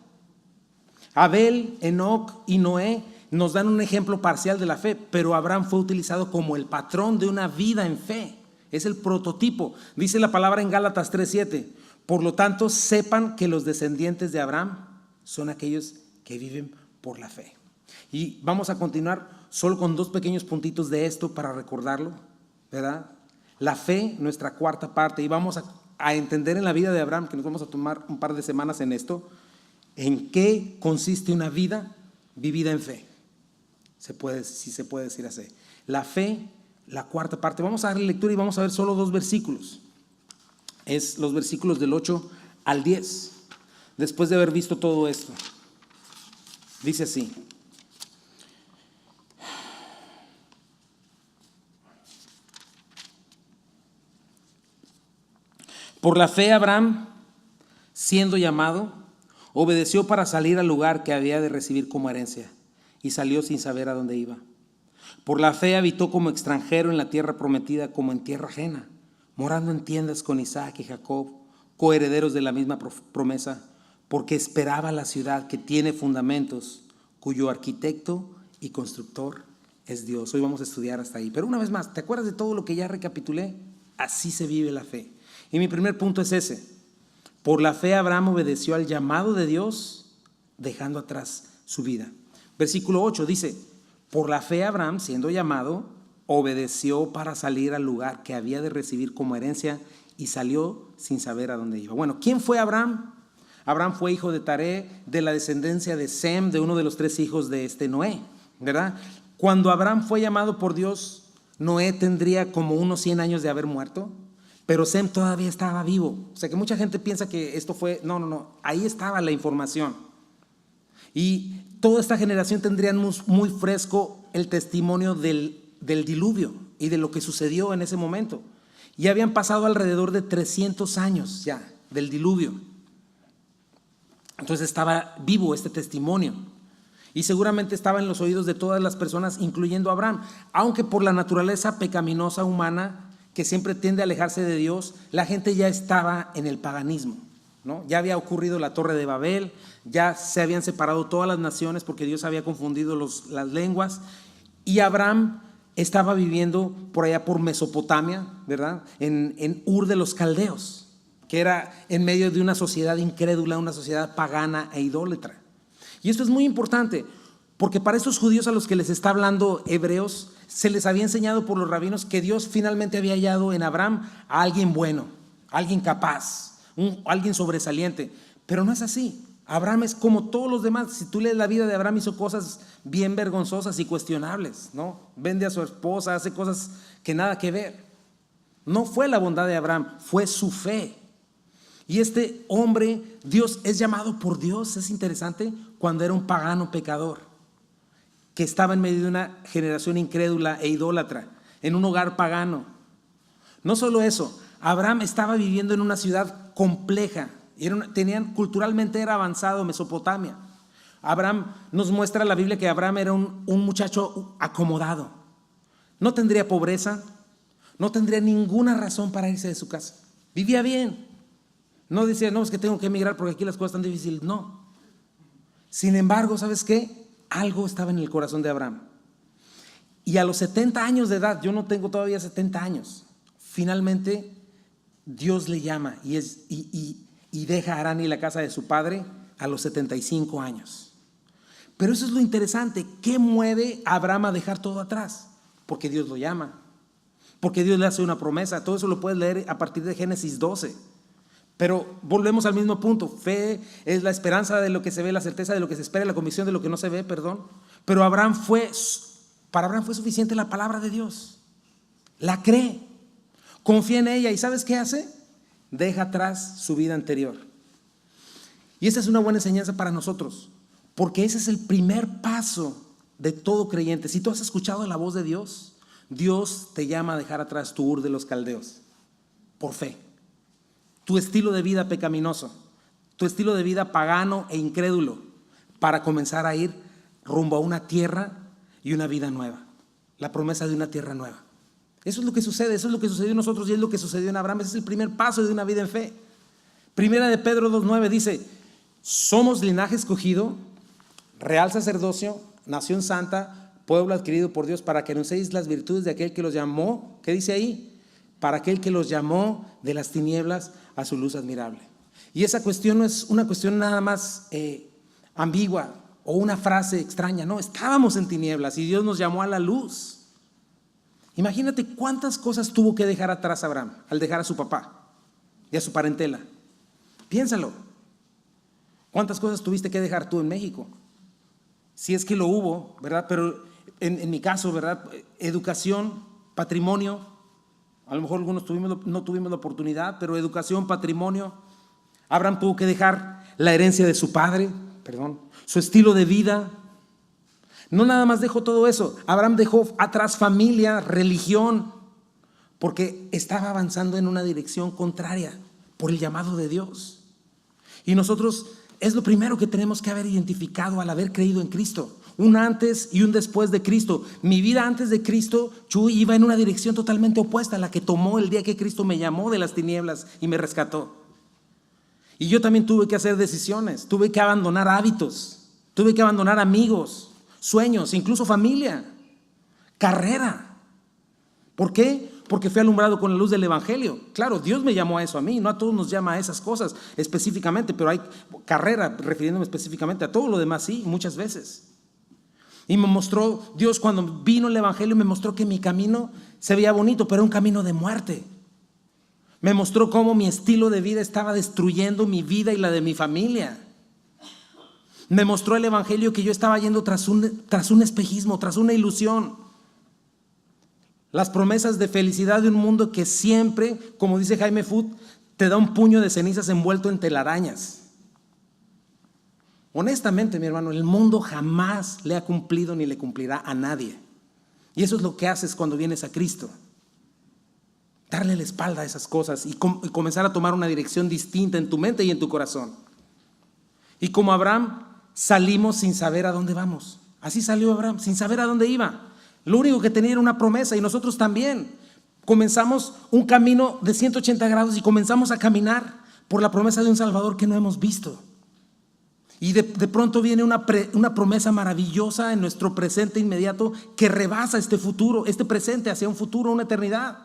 Abel, Enoc y Noé nos dan un ejemplo parcial de la fe, pero Abraham fue utilizado como el patrón de una vida en fe. Es el prototipo. Dice la palabra en Gálatas 3:7. Por lo tanto, sepan que los descendientes de Abraham son aquellos que viven por la fe. Y vamos a continuar solo con 2 pequeños puntitos de esto para recordarlo, ¿verdad? La fe, nuestra cuarta parte, y vamos a entender en la vida de Abraham, que nos vamos a tomar un par de semanas en esto, en qué consiste una vida vivida en fe. Si se puede decir así. La fe, la cuarta parte. Vamos a darle lectura y vamos a ver solo 2 versículos. Es los versículos del 8 al 10. Después de haber visto todo esto, dice así: por la fe Abraham, siendo llamado, obedeció para salir al lugar que había de recibir como herencia, y salió sin saber a dónde iba. Por la fe habitó como extranjero en la tierra prometida, como en tierra ajena, morando en tiendas con Isaac y Jacob, coherederos de la misma promesa, porque esperaba la ciudad que tiene fundamentos, cuyo arquitecto y constructor es Dios. Hoy vamos a estudiar hasta ahí. Pero una vez más, ¿te acuerdas de todo lo que ya recapitulé? Así se vive la fe. Y mi primer punto es ese: por la fe Abraham obedeció al llamado de Dios, dejando atrás su vida. Versículo 8 dice: por la fe Abraham, siendo llamado, obedeció para salir al lugar que había de recibir como herencia, y salió sin saber a dónde iba. Bueno, ¿quién fue Abraham? Abraham fue hijo de Taré, de la descendencia de Sem, de uno de los 3 hijos de Noé, ¿verdad? Cuando Abraham fue llamado por Dios, Noé tendría como unos 100 años de haber muerto, pero Sem todavía estaba vivo. O sea que mucha gente piensa que esto fue, no, ahí estaba la información. Y toda esta generación tendrían muy fresco el testimonio del diluvio y de lo que sucedió en ese momento. Y habían pasado alrededor de 300 años ya del diluvio. Entonces estaba vivo este testimonio. Y seguramente estaba en los oídos de todas las personas, incluyendo a Abraham. Aunque por la naturaleza pecaminosa humana, que siempre tiende a alejarse de Dios, la gente ya estaba en el paganismo, ¿no? Ya había ocurrido la Torre de Babel, ya se habían separado todas las naciones porque Dios había confundido las lenguas, y Abraham estaba viviendo por allá por Mesopotamia, ¿verdad? En Ur de los Caldeos, que era en medio de una sociedad incrédula, una sociedad pagana e idólatra. Y esto es muy importante, porque para esos judíos a los que les está hablando Hebreos, se les había enseñado por los rabinos que Dios finalmente había hallado en Abraham a alguien bueno, alguien capaz, alguien sobresaliente. Pero no es así. Abraham es como todos los demás. Si tú lees la vida de Abraham, hizo cosas bien vergonzosas y cuestionables, ¿no? Vende a su esposa, hace cosas que nada que ver. No fue la bondad de Abraham, fue su fe. Y este hombre, Dios es llamado por Dios, es interesante, cuando era un pagano pecador, que estaba en medio de una generación incrédula e idólatra, en un hogar pagano. No solo eso, Abraham estaba viviendo en una ciudad compleja. Culturalmente era avanzado Mesopotamia. Abraham, nos muestra la Biblia que Abraham era un muchacho acomodado. No tendría pobreza, no tendría ninguna razón para irse de su casa. Vivía bien. No decía, no, es que tengo que emigrar porque aquí las cosas están difíciles. No. Sin embargo, ¿sabes qué? Algo estaba en el corazón de Abraham. Y a los 70 años de edad, yo no tengo todavía 70 años, finalmente Dios le llama y deja a Harán y la casa de su padre a los 75 años. Pero eso es lo interesante. ¿Qué mueve a Abraham a dejar todo atrás? Porque Dios lo llama, porque Dios le hace una promesa. Todo eso lo puedes leer a partir de Génesis 12. Pero volvemos al mismo punto. Fe es la esperanza de lo que se ve, la certeza de lo que se espera, la convicción de lo que no se ve, perdón. Pero para Abraham fue suficiente la palabra de Dios. La cree, confía en ella. ¿Y sabes qué hace? Deja atrás su vida anterior. Y esa es una buena enseñanza para nosotros, porque ese es el primer paso de todo creyente. Si tú has escuchado la voz de Dios, Dios te llama a dejar atrás tu Ur de los Caldeos, por fe. Tu estilo de vida pecaminoso, tu estilo de vida pagano e incrédulo, para comenzar a ir rumbo a una tierra y una vida nueva. La promesa de una tierra nueva. Eso es lo que sucede, eso es lo que sucedió en nosotros y es lo que sucedió en Abraham. Ese es el primer paso de una vida en fe. Primera de Pedro 2:9 dice: somos linaje escogido, real sacerdocio, nación santa, pueblo adquirido por Dios, para que anunciéis las virtudes de aquel que los llamó. ¿Qué dice ahí? Para aquel que los llamó de las tinieblas a su luz admirable. Y esa cuestión no es una cuestión nada más ambigua o una frase extraña. No, estábamos en tinieblas y Dios nos llamó a la luz. Imagínate cuántas cosas tuvo que dejar atrás Abraham al dejar a su papá y a su parentela. Piénsalo. ¿Cuántas cosas tuviste que dejar tú en México? Si es que lo hubo, ¿verdad? Pero en mi caso, ¿verdad? Educación, patrimonio. A lo mejor algunos no tuvimos la oportunidad, pero educación, patrimonio. Abraham tuvo que dejar la herencia de su padre, su estilo de vida. No nada más dejó todo eso. Abraham dejó atrás familia, religión, porque estaba avanzando en una dirección contraria por el llamado de Dios. Y nosotros es lo primero que tenemos que haber identificado al haber creído en Cristo. Un antes y un después de Cristo. Mi vida antes de Cristo, Chuy, iba en una dirección totalmente opuesta a la que tomó el día que Cristo me llamó de las tinieblas y me rescató. Y yo también tuve que hacer decisiones, tuve que abandonar hábitos, tuve que abandonar amigos, sueños, incluso familia, carrera. ¿Por qué? Porque fui alumbrado con la luz del Evangelio. Claro, Dios me llamó a eso a mí, no a todos nos llama a esas cosas específicamente, pero hay carrera, refiriéndome específicamente a todo lo demás, sí, muchas veces. Y me mostró, Dios cuando vino el Evangelio me mostró que mi camino se veía bonito, pero era un camino de muerte. Me mostró cómo mi estilo de vida estaba destruyendo mi vida y la de mi familia. Me mostró el Evangelio que yo estaba yendo tras un espejismo, tras una ilusión. Las promesas de felicidad de un mundo que siempre, como dice Jaime Foot, te da un puño de cenizas envuelto en telarañas. Honestamente, mi hermano, el mundo jamás le ha cumplido ni le cumplirá a nadie. Y eso es lo que haces cuando vienes a Cristo. Darle la espalda a esas cosas y comenzar a tomar una dirección distinta en tu mente y en tu corazón. Y como Abraham, salimos sin saber a dónde vamos. Así salió Abraham, sin saber a dónde iba. Lo único que tenía era una promesa, y nosotros también comenzamos un camino de 180 grados y comenzamos a caminar por la promesa de un Salvador que no hemos visto. Y de pronto viene una promesa maravillosa en nuestro presente inmediato que rebasa este futuro, este presente hacia un futuro, una eternidad.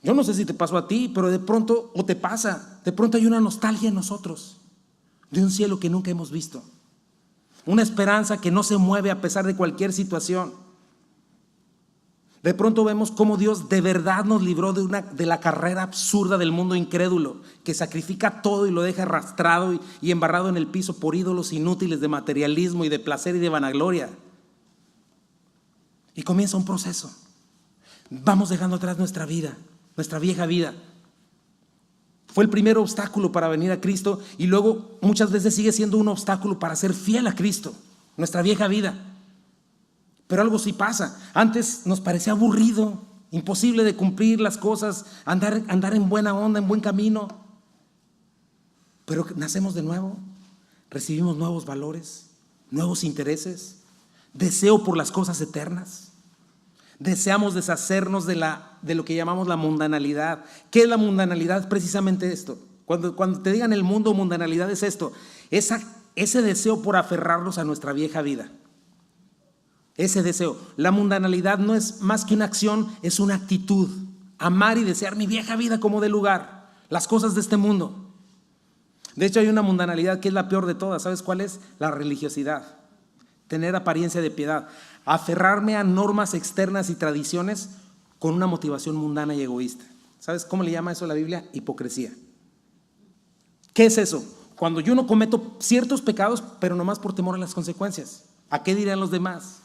Yo no sé si te pasó a ti, pero de pronto, o te pasa, de pronto hay una nostalgia en nosotros de un cielo que nunca hemos visto. Una esperanza que no se mueve a pesar de cualquier situación. De pronto vemos cómo Dios de verdad nos libró de la carrera absurda del mundo incrédulo, que sacrifica todo y lo deja arrastrado y embarrado en el piso por ídolos inútiles de materialismo y de placer y de vanagloria. Y comienza un proceso. Vamos dejando atrás nuestra vida, nuestra vieja vida. Fue el primer obstáculo para venir a Cristo y luego muchas veces sigue siendo un obstáculo para ser fiel a Cristo, nuestra vieja vida. Pero algo sí pasa. Antes nos parecía aburrido, imposible de cumplir las cosas, andar en buena onda, en buen camino. pero nacemos de nuevo, recibimos nuevos valores, nuevos intereses, deseo por las cosas eternas. Deseamos deshacernos de lo que llamamos la mundanalidad. ¿Qué es la mundanalidad? Precisamente esto. Cuando te digan el mundo, mundanalidad es esto. Ese deseo por aferrarnos a nuestra vieja vida. Ese deseo. La mundanalidad no es más que una acción, es una actitud. Amar y desear mi vieja vida como de lugar. Las cosas de este mundo. De hecho, hay una mundanalidad que es la peor de todas. ¿Sabes cuál es? La religiosidad. Tener apariencia de piedad. Aferrarme a normas externas y tradiciones con una motivación mundana y egoísta. ¿Sabes cómo le llama eso la Biblia? Hipocresía. ¿Qué es eso? Cuando yo no cometo ciertos pecados, pero nomás por temor a las consecuencias. ¿A qué dirán los demás?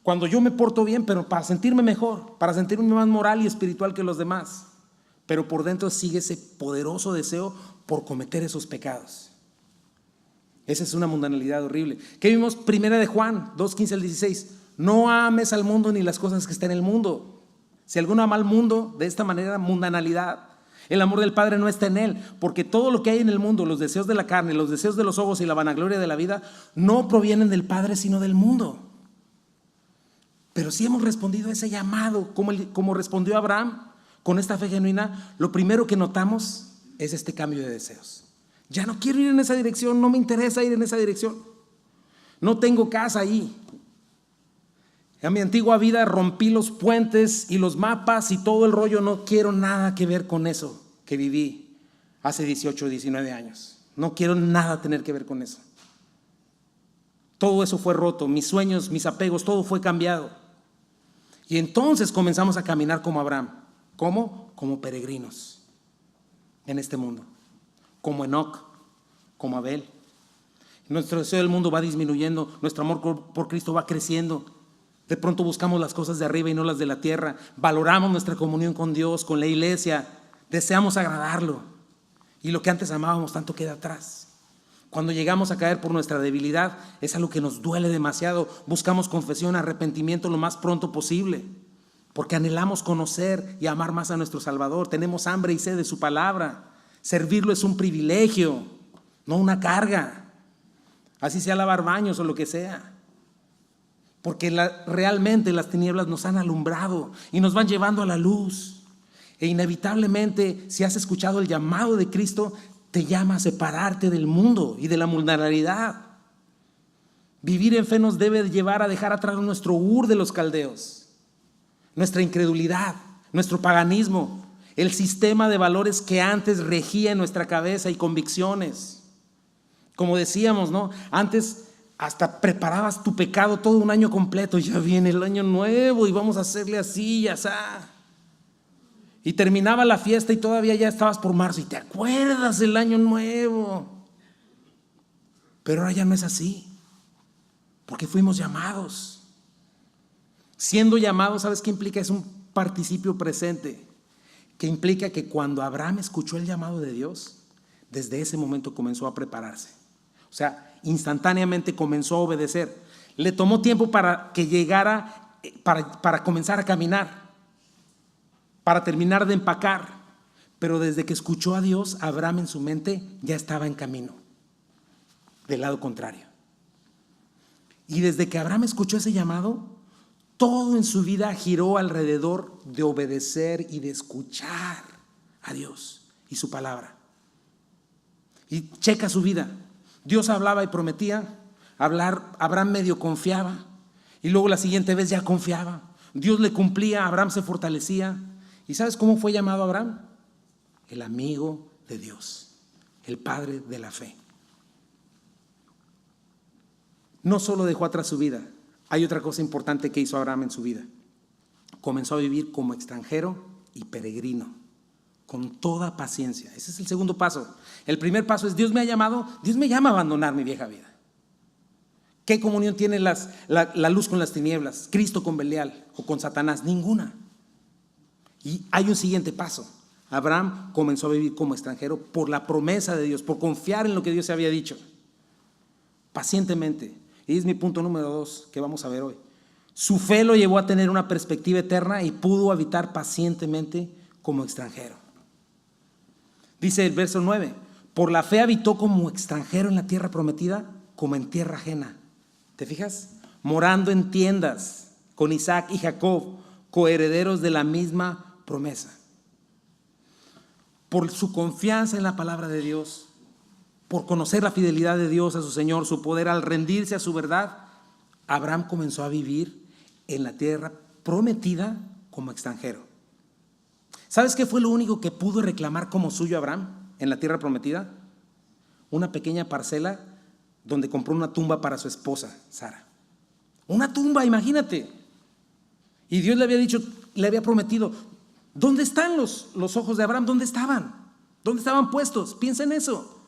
Cuando yo me porto bien, pero para sentirme mejor, para sentirme más moral y espiritual que los demás, pero por dentro sigue ese poderoso deseo por cometer esos pecados. Esa es una mundanalidad horrible. ¿Qué vimos? Primera de Juan 2:15 al 16. No ames al mundo ni las cosas que están en el mundo. Si alguno ama al mundo de esta manera, mundanalidad, el amor del Padre no está en él, porque todo lo que hay en el mundo, los deseos de la carne, los deseos de los ojos y la vanagloria de la vida, no provienen del Padre sino del mundo. Pero si hemos respondido a ese llamado, como respondió Abraham, con esta fe genuina, lo primero que notamos es este cambio de deseos. Ya no quiero ir en esa dirección, no me interesa ir en esa dirección. No tengo casa ahí. En mi antigua vida rompí los puentes y los mapas y todo el rollo. No quiero nada que ver con eso que viví hace 18 o 19 años. No quiero nada tener que ver con eso. Todo eso fue roto, mis sueños, mis apegos, todo fue cambiado. Y entonces comenzamos a caminar como Abraham. ¿Cómo? Como peregrinos en este mundo. Como Enoc, como Abel. Nuestro deseo del mundo va disminuyendo, nuestro amor por Cristo va creciendo. De pronto buscamos las cosas de arriba y no las de la tierra. Valoramos nuestra comunión con Dios, con la iglesia. Deseamos agradarlo. Y lo que antes amábamos tanto queda atrás. Cuando llegamos a caer por nuestra debilidad, es algo que nos duele demasiado. Buscamos confesión, arrepentimiento lo más pronto posible. Porque anhelamos conocer y amar más a nuestro Salvador. Tenemos hambre y sed de su palabra. Servirlo es un privilegio, no una carga. Así sea lavar baños o lo que sea. Porque realmente las tinieblas nos han alumbrado y nos van llevando a la luz. E inevitablemente, si has escuchado el llamado de Cristo, te llama a separarte del mundo y de la mundanalidad. Vivir en fe nos debe llevar a dejar atrás nuestro de los caldeos, nuestra incredulidad, nuestro paganismo, el sistema de valores que antes regía en nuestra cabeza y convicciones. Como decíamos, ¿no? Antes hasta preparabas tu pecado todo un año completo. Ya viene el año nuevo y vamos a hacerle así y así. Y terminaba la fiesta y todavía ya estabas por marzo y te acuerdas del año nuevo. Pero ahora ya no es así, porque fuimos llamados. Siendo llamados, ¿sabes qué implica? Es un participio presente, que implica que cuando Abraham escuchó el llamado de Dios, desde ese momento comenzó a prepararse. O sea, instantáneamente comenzó a obedecer. Le tomó tiempo para que llegara, para comenzar a caminar, para terminar de empacar. Pero desde que escuchó a Dios, Abraham en su mente ya estaba en camino, del lado contrario. Y desde que Abraham escuchó ese llamado, todo en su vida giró alrededor de obedecer y de escuchar a Dios y su palabra. Y checa su vida. Dios hablaba y prometía. Abraham medio confiaba. Y luego la siguiente vez ya confiaba. Dios le cumplía, Abraham se fortalecía. ¿Y sabes cómo fue llamado Abraham? El amigo de Dios, el padre de la fe. No solo dejó atrás su vida. Hay otra cosa importante que hizo Abraham en su vida. Comenzó a vivir como extranjero y peregrino, con toda paciencia. Ese es el segundo paso. El primer paso es: Dios me ha llamado, Dios me llama a abandonar mi vieja vida. ¿Qué comunión tiene la luz con las tinieblas? Cristo con Belial o con Satanás? Ninguna. Y hay un siguiente paso. Abraham comenzó a vivir como extranjero por la promesa de Dios, por confiar en lo que Dios había dicho. Pacientemente. Y es mi punto número 2 que vamos a ver hoy. Su fe lo llevó a tener una perspectiva eterna y pudo habitar pacientemente como extranjero. Dice el verso 9: Por la fe habitó como extranjero en la tierra prometida, como en tierra ajena. ¿Te fijas? Morando en tiendas con Isaac y Jacob, coherederos de la misma promesa. Por su confianza en la palabra de Dios, por conocer la fidelidad de Dios a su Señor, su poder, al rendirse a su verdad, Abraham comenzó a vivir en la tierra prometida como extranjero. ¿Sabes qué fue lo único que pudo reclamar como suyo Abraham en la tierra prometida? Una pequeña parcela donde compró una tumba para su esposa, Sara. Una tumba, imagínate. Y Dios le había dicho, le había prometido, ¿dónde están los ojos de Abraham? ¿Dónde estaban? ¿Dónde estaban puestos? Piensa en eso.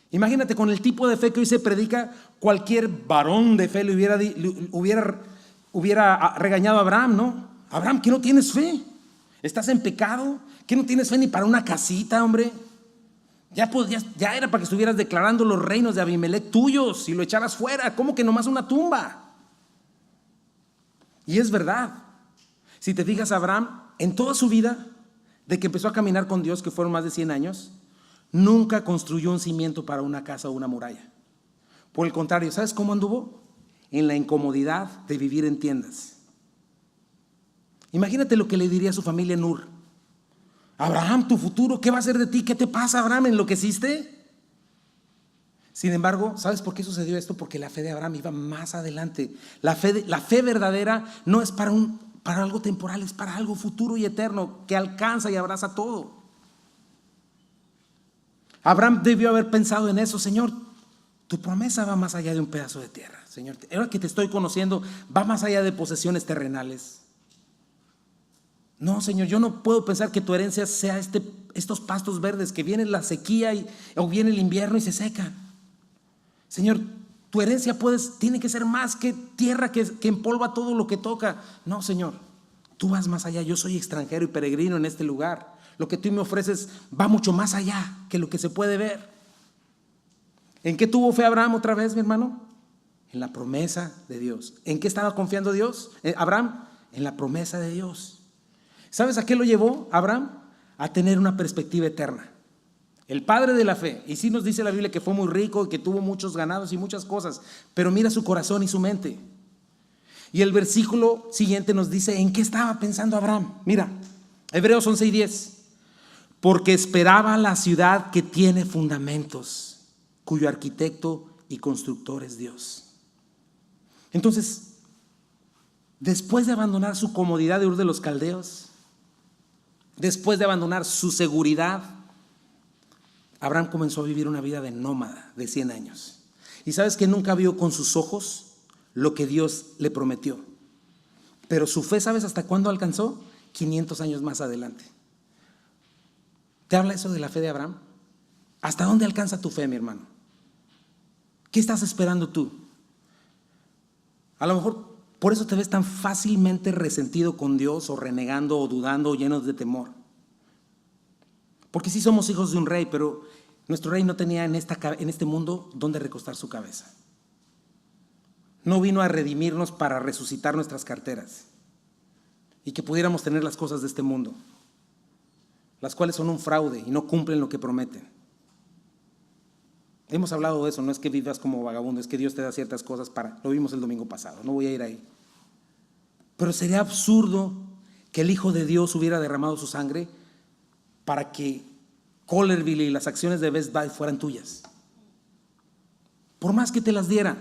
Imagínate, con el tipo de fe que hoy se predica, cualquier varón de fe le hubiera regañado a Abraham, ¿no? Abraham, ¿que no tienes fe? ¿Estás en pecado? ¿Que no tienes fe ni para una casita, hombre? Ya era para que estuvieras declarando los reinos de Abimelech tuyos y lo echaras fuera. ¿Cómo que nomás una tumba? Y es verdad. Si te fijas, Abraham, en toda su vida, de que empezó a caminar con Dios, que fueron más de 100 años, nunca construyó un cimiento para una casa o una muralla. Por el contrario, ¿sabes cómo anduvo? En la incomodidad de vivir en tiendas. Imagínate lo que le diría a su familia en Ur. Abraham, tu futuro, ¿qué va a ser de ti? ¿Qué te pasa, Abraham? ¿Enloqueciste? Sin embargo, ¿sabes por qué sucedió esto? Porque la fe de Abraham iba más adelante. La fe verdadera no es para algo temporal, es para algo futuro y eterno que alcanza y abraza todo. Abraham debió haber pensado en eso. Señor, tu promesa va más allá de un pedazo de tierra. Señor, ahora que te estoy conociendo, va más allá de posesiones terrenales. No, Señor, yo no puedo pensar que tu herencia sea estos pastos verdes, que viene la sequía o viene el invierno y se seca. Señor, tu herencia tiene que ser más que tierra que empolva todo lo que toca. No, Señor, tú vas más allá. Yo soy extranjero y peregrino en este lugar. Lo que tú me ofreces va mucho más allá que lo que se puede ver. ¿En qué tuvo fe Abraham otra vez, mi hermano? En la promesa de Dios. ¿En qué estaba confiando Dios? Abraham, en la promesa de Dios. ¿Sabes a qué lo llevó Abraham? A tener una perspectiva eterna. El padre de la fe. Y sí nos dice la Biblia que fue muy rico y que tuvo muchos ganados y muchas cosas. Pero mira su corazón y su mente. Y el versículo siguiente nos dice en qué estaba pensando Abraham. Mira, Hebreos 11:10. Porque esperaba la ciudad que tiene fundamentos, cuyo arquitecto y constructor es Dios. Entonces, después de abandonar su comodidad de Ur de los Caldeos, después de abandonar su seguridad, Abraham comenzó a vivir una vida de nómada de 100 años. Y sabes que nunca vio con sus ojos lo que Dios le prometió. Pero su fe, ¿sabes hasta cuándo alcanzó? 500 años más adelante. ¿Te habla eso de la fe de Abraham? ¿Hasta dónde alcanza tu fe, mi hermano? ¿Qué estás esperando tú? A lo mejor por eso te ves tan fácilmente resentido con Dios, o renegando, o dudando, o llenos de temor. Porque sí somos hijos de un rey, pero nuestro rey no tenía en este mundo dónde recostar su cabeza. No vino a redimirnos para resucitar nuestras carteras y que pudiéramos tener las cosas de este mundo, las cuales son un fraude y no cumplen lo que prometen. Hemos hablado de eso, no es que vivas como vagabundo, es que Dios te da ciertas cosas lo vimos el domingo pasado, no voy a ir ahí. Pero sería absurdo que el Hijo de Dios hubiera derramado su sangre para que Collerville y las acciones de Best Buy fueran tuyas. Por más que te las diera,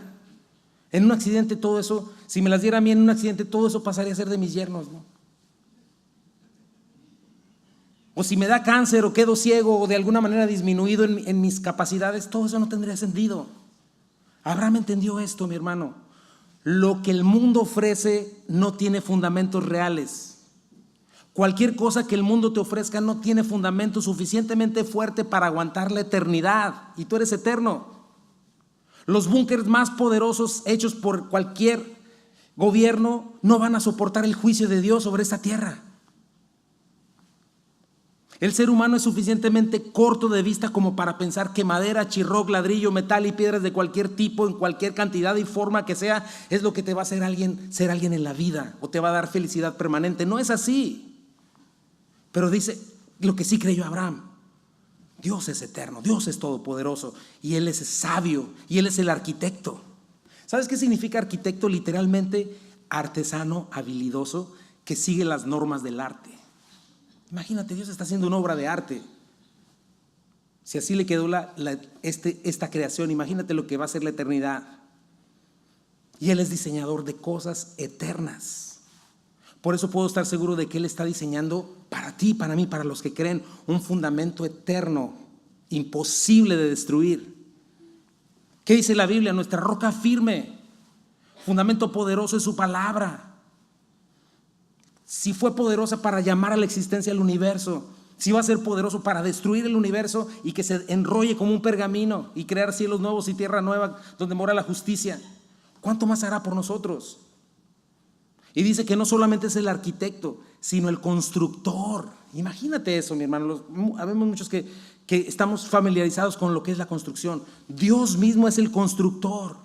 en un accidente todo eso, si me las diera a mí en un accidente, todo eso pasaría a ser de mis yernos, ¿no? O si me da cáncer o quedo ciego o de alguna manera disminuido en mis capacidades, todo eso no tendría sentido. Abraham entendió esto, mi hermano. Lo que el mundo ofrece no tiene fundamentos reales. Cualquier cosa que el mundo te ofrezca no tiene fundamento suficientemente fuerte para aguantar la eternidad. Y tú eres eterno. Los búnkers más poderosos hechos por cualquier gobierno no van a soportar el juicio de Dios sobre esta tierra. El ser humano es suficientemente corto de vista como para pensar que madera, chirroc, ladrillo, metal y piedras de cualquier tipo, en cualquier cantidad y forma que sea, es lo que te va a hacer ser alguien en la vida o te va a dar felicidad permanente. No es así. Pero dice lo que sí creyó Abraham. Dios es eterno, Dios es todopoderoso y Él es sabio y Él es el arquitecto. ¿Sabes qué significa arquitecto? Literalmente artesano habilidoso que sigue las normas del arte. Imagínate, Dios está haciendo una obra de arte. Si así le quedó esta creación, imagínate lo que va a ser la eternidad. Y Él es diseñador de cosas eternas. Por eso puedo estar seguro de que Él está diseñando para ti, para mí, para los que creen, un fundamento eterno, imposible de destruir. ¿Qué dice la Biblia? Nuestra roca firme, fundamento poderoso es su palabra. Si fue poderosa para llamar a la existencia al universo, si va a ser poderoso para destruir el universo y que se enrolle como un pergamino y crear cielos nuevos y tierra nueva donde mora la justicia, ¿cuánto más hará por nosotros? Y dice que no solamente es el arquitecto, sino el constructor. Imagínate eso, mi hermano. Habemos muchos que estamos familiarizados con lo que es la construcción. Dios mismo es el constructor.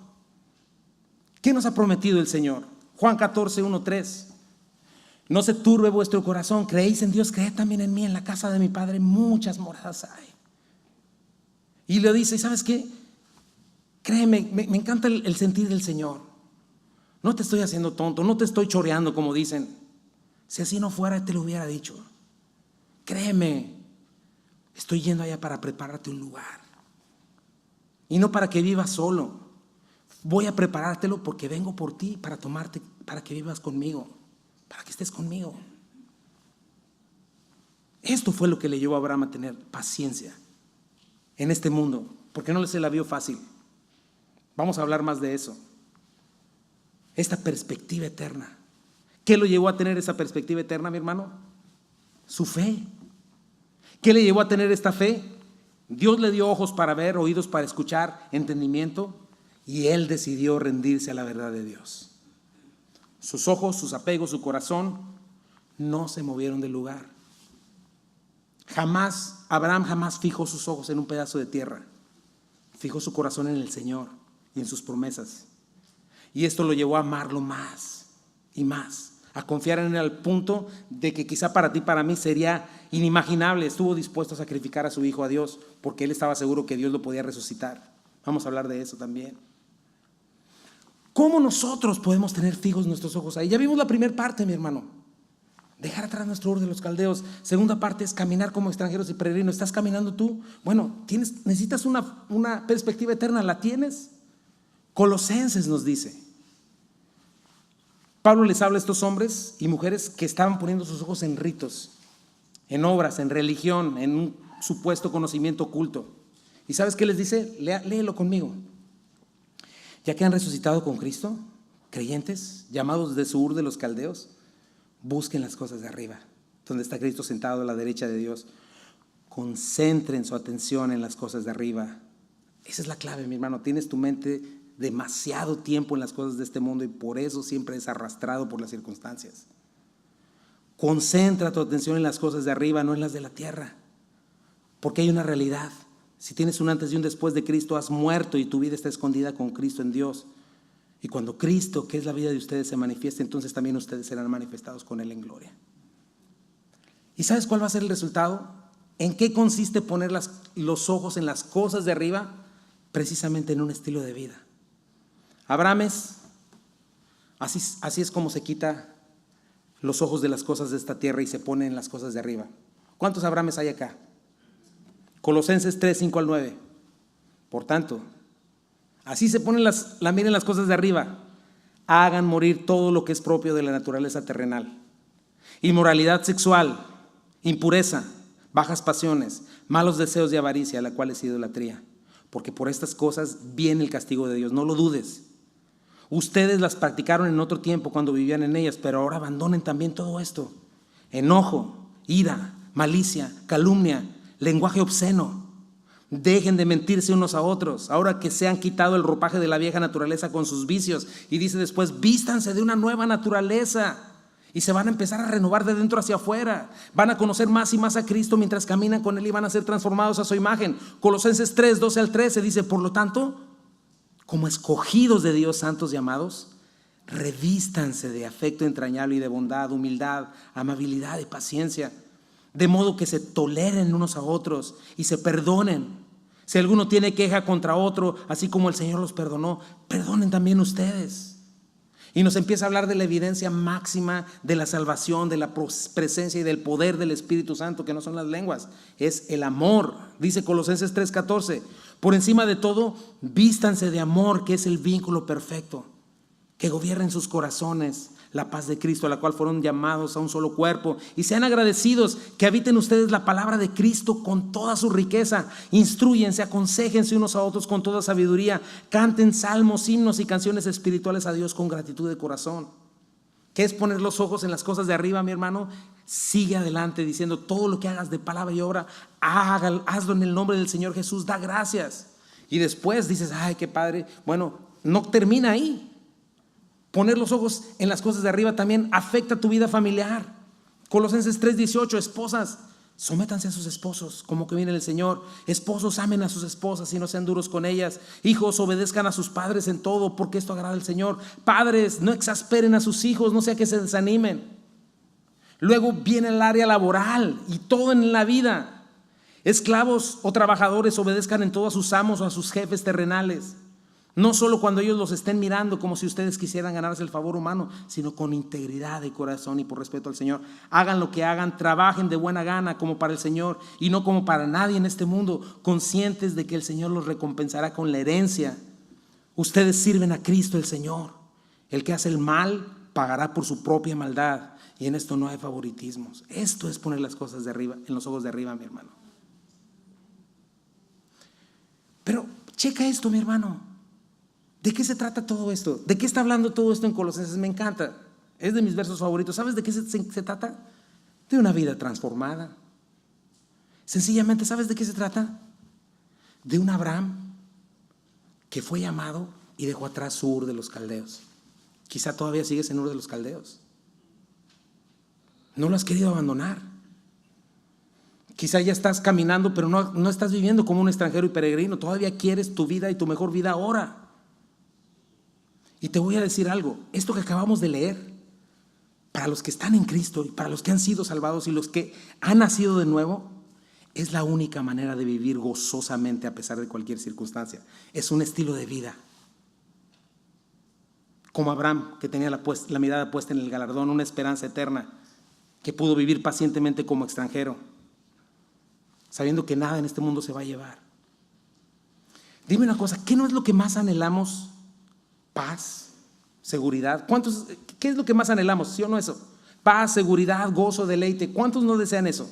¿Qué nos ha prometido el Señor? Juan 14, 1, 3. No se turbe vuestro corazón, creéis en Dios, creed también en mí. En la casa de mi Padre muchas moradas hay. Y le dice, ¿sabes qué? Créeme, me encanta el sentir del Señor. No te estoy haciendo tonto, no te estoy choreando como dicen. Si así no fuera, te lo hubiera dicho. Créeme, estoy yendo allá para prepararte un lugar. Y no para que vivas solo. Voy a preparártelo porque vengo por ti, para tomarte, para que vivas conmigo, para que estés conmigo. Esto fue lo que le llevó a Abraham a tener paciencia en este mundo, porque no se la vio fácil. Vamos a hablar más de eso. Esta perspectiva eterna. ¿Qué lo llevó a tener esa perspectiva eterna, mi hermano? Su fe. ¿Qué le llevó a tener esta fe? Dios le dio ojos para ver, oídos para escuchar, entendimiento, y él decidió rendirse a la verdad de Dios. Sus ojos, sus apegos, su corazón no se movieron del lugar. Abraham jamás fijó sus ojos en un pedazo de tierra. Fijó su corazón en el Señor y en sus promesas. Y esto lo llevó a amarlo más y más, a confiar en él al punto de que quizá para ti, para mí sería inimaginable. Estuvo dispuesto a sacrificar a su hijo a Dios porque él estaba seguro que Dios lo podía resucitar. Vamos a hablar de eso también. ¿Cómo nosotros podemos tener fijos nuestros ojos ahí? Ya vimos la primera parte, mi hermano. Dejar atrás nuestro Ur de los Caldeos. Segunda parte es caminar como extranjeros y peregrinos. ¿Estás caminando tú? Bueno, necesitas una perspectiva eterna. ¿La tienes? Colosenses nos dice. Pablo les habla a estos hombres y mujeres que estaban poniendo sus ojos en ritos, en obras, en religión, en un supuesto conocimiento oculto. ¿Y sabes qué les dice? Léelo conmigo. Ya que han resucitado con Cristo, creyentes, llamados de su Ur de los Caldeos, busquen las cosas de arriba, donde está Cristo sentado a la derecha de Dios. Concentren su atención en las cosas de arriba. Esa es la clave, mi hermano. Tienes tu mente demasiado tiempo en las cosas de este mundo y por eso siempre es arrastrado por las circunstancias. Concentra tu atención en las cosas de arriba, no en las de la tierra, porque hay una realidad. Si tienes un antes y un después de Cristo, has muerto y tu vida está escondida con Cristo en Dios. Y cuando Cristo, que es la vida de ustedes, se manifieste, entonces también ustedes serán manifestados con Él en gloria. ¿Y sabes cuál va a ser el resultado? ¿En qué consiste poner los ojos en las cosas de arriba? Precisamente en un estilo de vida. Abraham así es como se quita los ojos de las cosas de esta tierra y se pone en las cosas de arriba. ¿Cuántos Abrahames hay acá? Colosenses 3, 5 al 9. Por tanto, así se ponen la mira en las cosas de arriba. Hagan morir todo lo que es propio de la naturaleza terrenal: inmoralidad sexual, impureza, bajas pasiones, malos deseos de avaricia, la cual es idolatría. Porque por estas cosas viene el castigo de Dios. No lo dudes. Ustedes las practicaron en otro tiempo cuando vivían en ellas, pero ahora abandonen también todo esto: enojo, ira, malicia, calumnia, lenguaje obsceno. Dejen de mentirse unos a otros, ahora que se han quitado el ropaje de la vieja naturaleza con sus vicios. Y dice después: vístanse de una nueva naturaleza. Y se van a empezar a renovar de dentro hacia afuera. Van a conocer más y más a Cristo mientras caminan con Él y van a ser transformados a su imagen. Colosenses 3, 12 al 13 dice: por lo tanto, como escogidos de Dios, santos y amados, revístanse de afecto entrañable y de bondad, humildad, amabilidad y paciencia. de modo que se toleren unos a otros y se perdonen. Si alguno tiene queja contra otro, así como el Señor los perdonó, perdonen también ustedes. Y nos empieza a hablar de la evidencia máxima de la salvación, de la presencia y del poder del Espíritu Santo, que no son las lenguas, es el amor. Dice Colosenses 3:14, por encima de todo, vístanse de amor, que es el vínculo perfecto, que gobierne en sus corazones la paz de Cristo, a la cual fueron llamados a un solo cuerpo, y sean agradecidos, que habiten ustedes la palabra de Cristo con toda su riqueza. Instrúyense, aconséjense unos a otros con toda sabiduría, canten salmos, himnos y canciones espirituales a Dios con gratitud de corazón. ¿Qué es poner los ojos en las cosas de arriba, mi hermano? Sigue adelante diciendo: todo lo que hagas de palabra y obra, hazlo en el nombre del Señor Jesús, da gracias. Y después dices: ay, qué padre. Bueno, no termina ahí. Poner los ojos en las cosas de arriba también afecta tu vida familiar. Colosenses 3:18, esposas, sométanse a sus esposos como que viene el Señor. Esposos, amen a sus esposas y no sean duros con ellas. Hijos, obedezcan a sus padres en todo, porque esto agrada al Señor. Padres, no exasperen a sus hijos, no sea que se desanimen. Luego viene el área laboral y todo en la vida. Esclavos o trabajadores, obedezcan en todo a sus amos o a sus jefes terrenales. No solo cuando ellos los estén mirando como si ustedes quisieran ganarse el favor humano, sino con integridad de corazón y por respeto al Señor. Hagan lo que hagan, trabajen de buena gana como para el Señor y no como para nadie en este mundo, conscientes de que el Señor los recompensará con la herencia. Ustedes sirven a Cristo el Señor. El que hace el mal pagará por su propia maldad, y en esto no hay favoritismos. Esto es poner las cosas de arriba, en los ojos de arriba, mi hermano. Pero checa esto, mi hermano. ¿De qué se trata todo esto? ¿De qué está hablando todo esto en Colosenses? Me encanta, es de mis versos favoritos. ¿Sabes de qué se trata? De una vida transformada. Sencillamente, ¿sabes de qué se trata? De un Abraham que fue llamado y dejó atrás Ur de los Caldeos. Quizá todavía sigues en Ur de los Caldeos. No lo has querido abandonar. Quizá ya estás caminando, pero no estás viviendo como un extranjero y peregrino. Todavía quieres tu vida y tu mejor vida ahora. Y te voy a decir algo, esto que acabamos de leer, para los que están en Cristo y para los que han sido salvados y los que han nacido de nuevo, es la única manera de vivir gozosamente a pesar de cualquier circunstancia. Es un estilo de vida. Como Abraham, que tenía la mirada puesta en el galardón, una esperanza eterna, que pudo vivir pacientemente como extranjero, sabiendo que nada en este mundo se va a llevar. Dime una cosa, ¿qué no es lo que más anhelamos? Paz, seguridad. ¿Qué es lo que más anhelamos? ¿Sí o no eso? Paz, seguridad, gozo, deleite. ¿Cuántos no desean eso?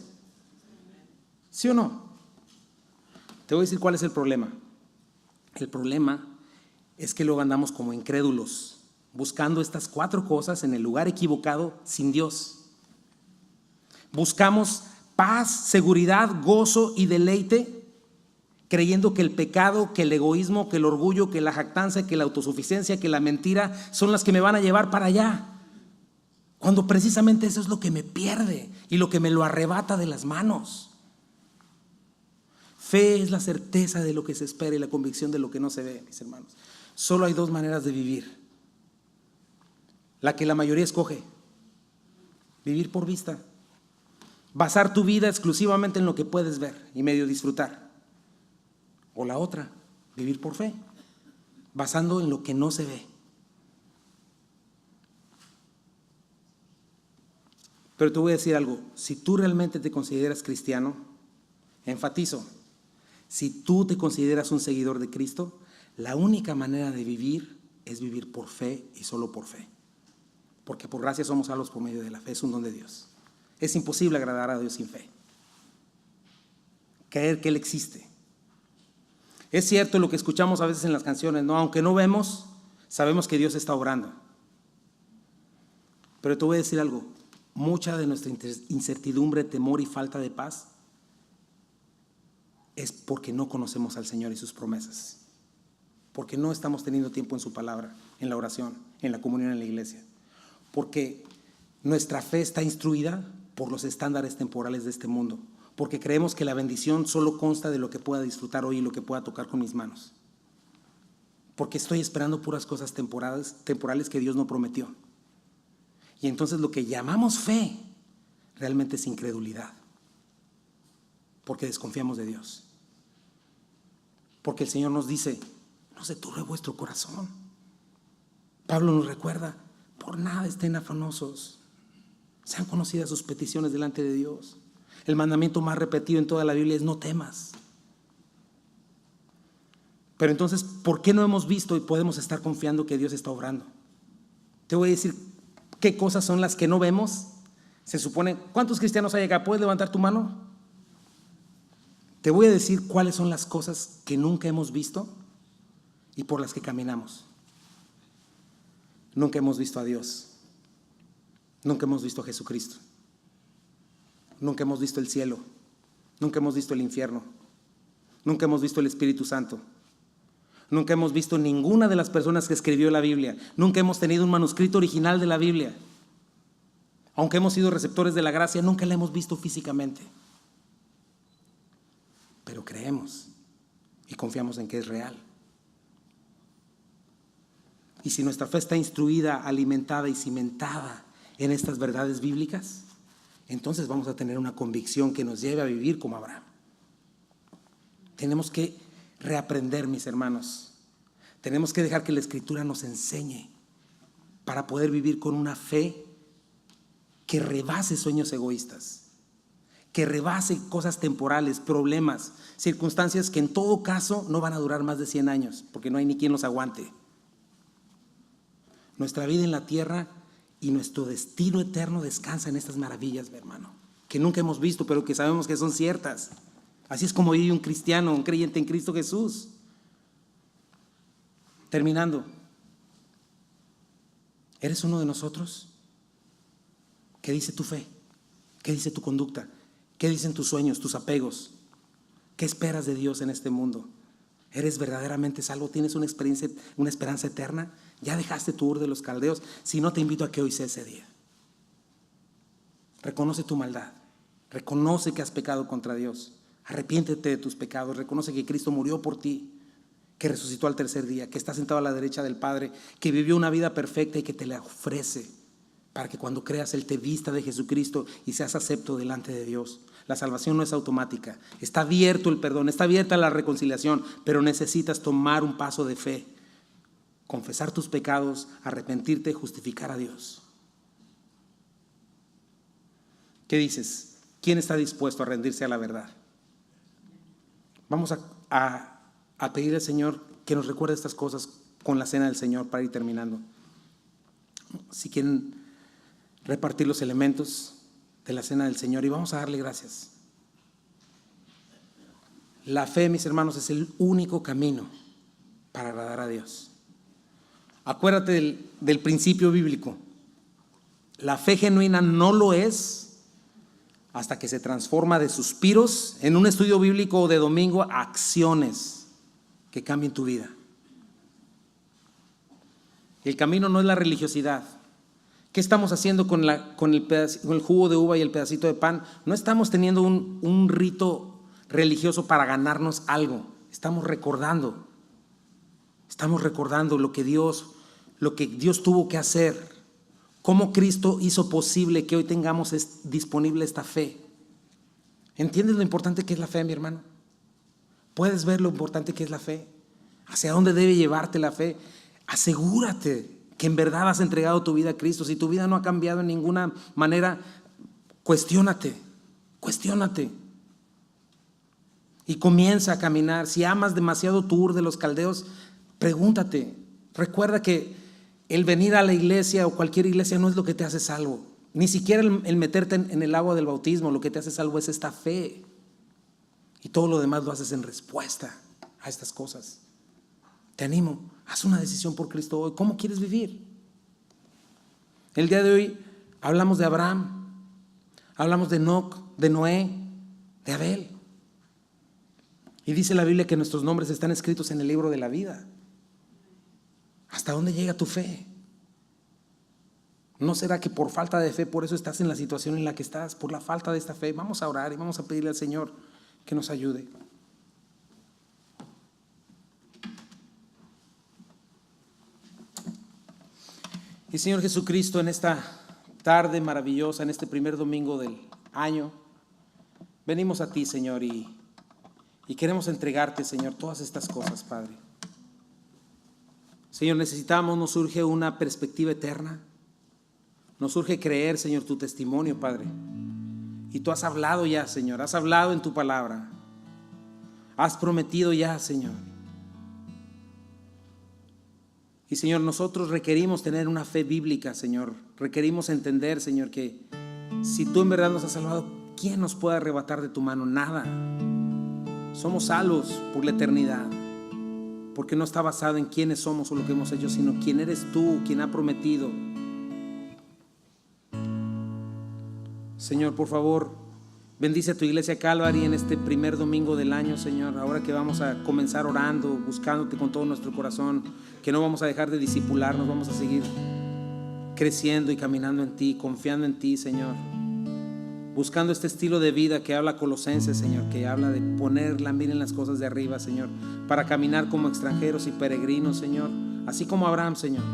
¿Sí o no? Te voy a decir cuál es el problema. El problema es que luego andamos como incrédulos, buscando estas 4 cosas en el lugar equivocado, sin Dios. Buscamos paz, seguridad, gozo y deleite, creyendo que el pecado, que el egoísmo, que el orgullo, que la jactancia, que la autosuficiencia, que la mentira son las que me van a llevar para allá, cuando precisamente eso es lo que me pierde y lo que me lo arrebata de las manos. Fe es la certeza de lo que se espera y la convicción de lo que no se ve, mis hermanos. Solo hay 2 maneras de vivir, la que la mayoría escoge: vivir por vista, basar tu vida exclusivamente en lo que puedes ver y medio disfrutar. O la otra, vivir por fe, basando en lo que no se ve. Pero te voy a decir algo, si tú realmente te consideras cristiano, enfatizo, si tú te consideras un seguidor de Cristo, la única manera de vivir es vivir por fe y solo por fe. Porque por gracia somos salvos por medio de la fe, es un don de Dios. Es imposible agradar a Dios sin fe. Creer que Él existe. Es cierto lo que escuchamos a veces en las canciones, ¿no? Aunque no vemos, sabemos que Dios está obrando. Pero te voy a decir algo, mucha de nuestra incertidumbre, temor y falta de paz es porque no conocemos al Señor y sus promesas. Porque no estamos teniendo tiempo en su palabra, en la oración, en la comunión en la iglesia. Porque nuestra fe está instruida por los estándares temporales de este mundo. Porque creemos que la bendición solo consta de lo que pueda disfrutar hoy y lo que pueda tocar con mis manos. Porque estoy esperando puras cosas temporales que Dios no prometió. Y entonces lo que llamamos fe realmente es incredulidad. Porque desconfiamos de Dios. Porque el Señor nos dice, no se turbe vuestro corazón. Pablo nos recuerda, por nada estén afanosos. Sean conocidas sus peticiones delante de Dios. El mandamiento más repetido en toda la Biblia es no temas. Pero entonces, ¿por qué no hemos visto y podemos estar confiando que Dios está obrando? Te voy a decir qué cosas son las que no vemos. Se supone, ¿cuántos cristianos hay acá? ¿Puedes levantar tu mano? Te voy a decir cuáles son las cosas que nunca hemos visto y por las que caminamos. Nunca hemos visto a Dios. Nunca hemos visto a Jesucristo. Nunca hemos visto el cielo. Nunca hemos visto el infierno. Nunca hemos visto el Espíritu Santo. Nunca hemos visto ninguna de las personas que escribió la Biblia. Nunca hemos tenido un manuscrito original de la Biblia. Aunque hemos sido receptores de la gracia, nunca la hemos visto físicamente. Pero creemos y confiamos en que es real. Y si nuestra fe está instruida, alimentada y cimentada en estas verdades bíblicas, entonces vamos a tener una convicción que nos lleve a vivir como Abraham. Tenemos que reaprender, mis hermanos. Tenemos que dejar que la Escritura nos enseñe para poder vivir con una fe que rebase sueños egoístas, que rebase cosas temporales, problemas, circunstancias que en todo caso no van a durar más de 100 años, porque no hay ni quien los aguante. Nuestra vida en la tierra y nuestro destino eterno descansa en estas maravillas, mi hermano, que nunca hemos visto, pero que sabemos que son ciertas. Así es como vive un cristiano, un creyente en Cristo Jesús. Terminando, ¿eres uno de nosotros? ¿Qué dice tu fe? ¿Qué dice tu conducta? ¿Qué dicen tus sueños, tus apegos? ¿Qué esperas de Dios en este mundo? ¿Eres verdaderamente salvo? ¿Tienes una esperanza eterna? ¿Ya dejaste tu Ur de los Caldeos? Si no, te invito a que hoy sea ese día. Reconoce tu maldad. Reconoce que has pecado contra Dios. Arrepiéntete de tus pecados. Reconoce que Cristo murió por ti, que resucitó al tercer día, que está sentado a la derecha del Padre, que vivió una vida perfecta y que te la ofrece para que cuando creas Él te vista de Jesucristo y seas acepto delante de Dios. La salvación no es automática. Está abierto el perdón, está abierta la reconciliación, pero necesitas tomar un paso de fe, confesar tus pecados, arrepentirte, justificar a Dios. ¿Qué dices? ¿Quién está dispuesto a rendirse a la verdad? Vamos a pedirle al Señor que nos recuerde estas cosas con la cena del Señor para ir terminando. Si quieren repartir los elementos de la cena del Señor y vamos a darle gracias. La fe, mis hermanos, es el único camino para agradar a Dios. Acuérdate del principio bíblico. La fe genuina no lo es hasta que se transforma de suspiros en un estudio bíblico de domingo a acciones que cambien tu vida. El camino no es la religiosidad. ¿Qué estamos haciendo con el jugo de uva y el pedacito de pan? No estamos teniendo un rito religioso para ganarnos algo. Estamos recordando lo que Dios tuvo que hacer. Cómo Cristo hizo posible que hoy tengamos disponible esta fe. ¿Entiendes lo importante que es la fe, mi hermano? ¿Puedes ver lo importante que es la fe? ¿Hacia dónde debe llevarte la fe? Asegúrate que en verdad has entregado tu vida a Cristo. Si tu vida no ha cambiado en ninguna manera, cuestiónate. Y comienza a caminar. Si amas demasiado tu Ur de los Caldeos, pregúntate. Recuerda que el venir a la iglesia o cualquier iglesia no es lo que te hace salvo. Ni siquiera el meterte en el agua del bautismo. Lo que te hace salvo es esta fe. Y todo lo demás lo haces en respuesta a estas cosas. Te animo, haz una decisión por Cristo hoy. ¿Cómo quieres vivir? El día de hoy hablamos de Abraham, hablamos de Enoc, de Noé, de Abel. Y dice la Biblia que nuestros nombres están escritos en el libro de la vida. ¿Hasta dónde llega tu fe? ¿No será que por falta de fe, por eso estás en la situación en la que estás? Por la falta de esta fe. Vamos a orar y vamos a pedirle al Señor que nos ayude. Y Señor Jesucristo, en esta tarde maravillosa, en este primer domingo del año, venimos a ti, Señor, y queremos entregarte, Señor, todas estas cosas, Padre. Señor, necesitamos, nos surge una perspectiva eterna. Nos surge creer, Señor, tu testimonio, Padre. Y tú has hablado ya, Señor, has hablado en tu palabra. Has prometido ya, Señor. Y, Señor, nosotros requerimos tener una fe bíblica, Señor. Requerimos entender, Señor, que si tú en verdad nos has salvado, ¿quién nos puede arrebatar de tu mano? Nada. Somos salvos por la eternidad, porque no está basado en quiénes somos o lo que hemos hecho, sino quién eres tú, quien ha prometido. Señor, por favor, bendice a tu iglesia Calvary en este primer domingo del año, Señor. Ahora que vamos a comenzar orando, buscándote con todo nuestro corazón, que no vamos a dejar de discipularnos, vamos a seguir creciendo y caminando en ti, confiando en ti, Señor. Buscando este estilo de vida que habla Colosenses, Señor, que habla de poner la mira en las cosas de arriba, Señor, para caminar como extranjeros y peregrinos, Señor, así como Abraham, Señor.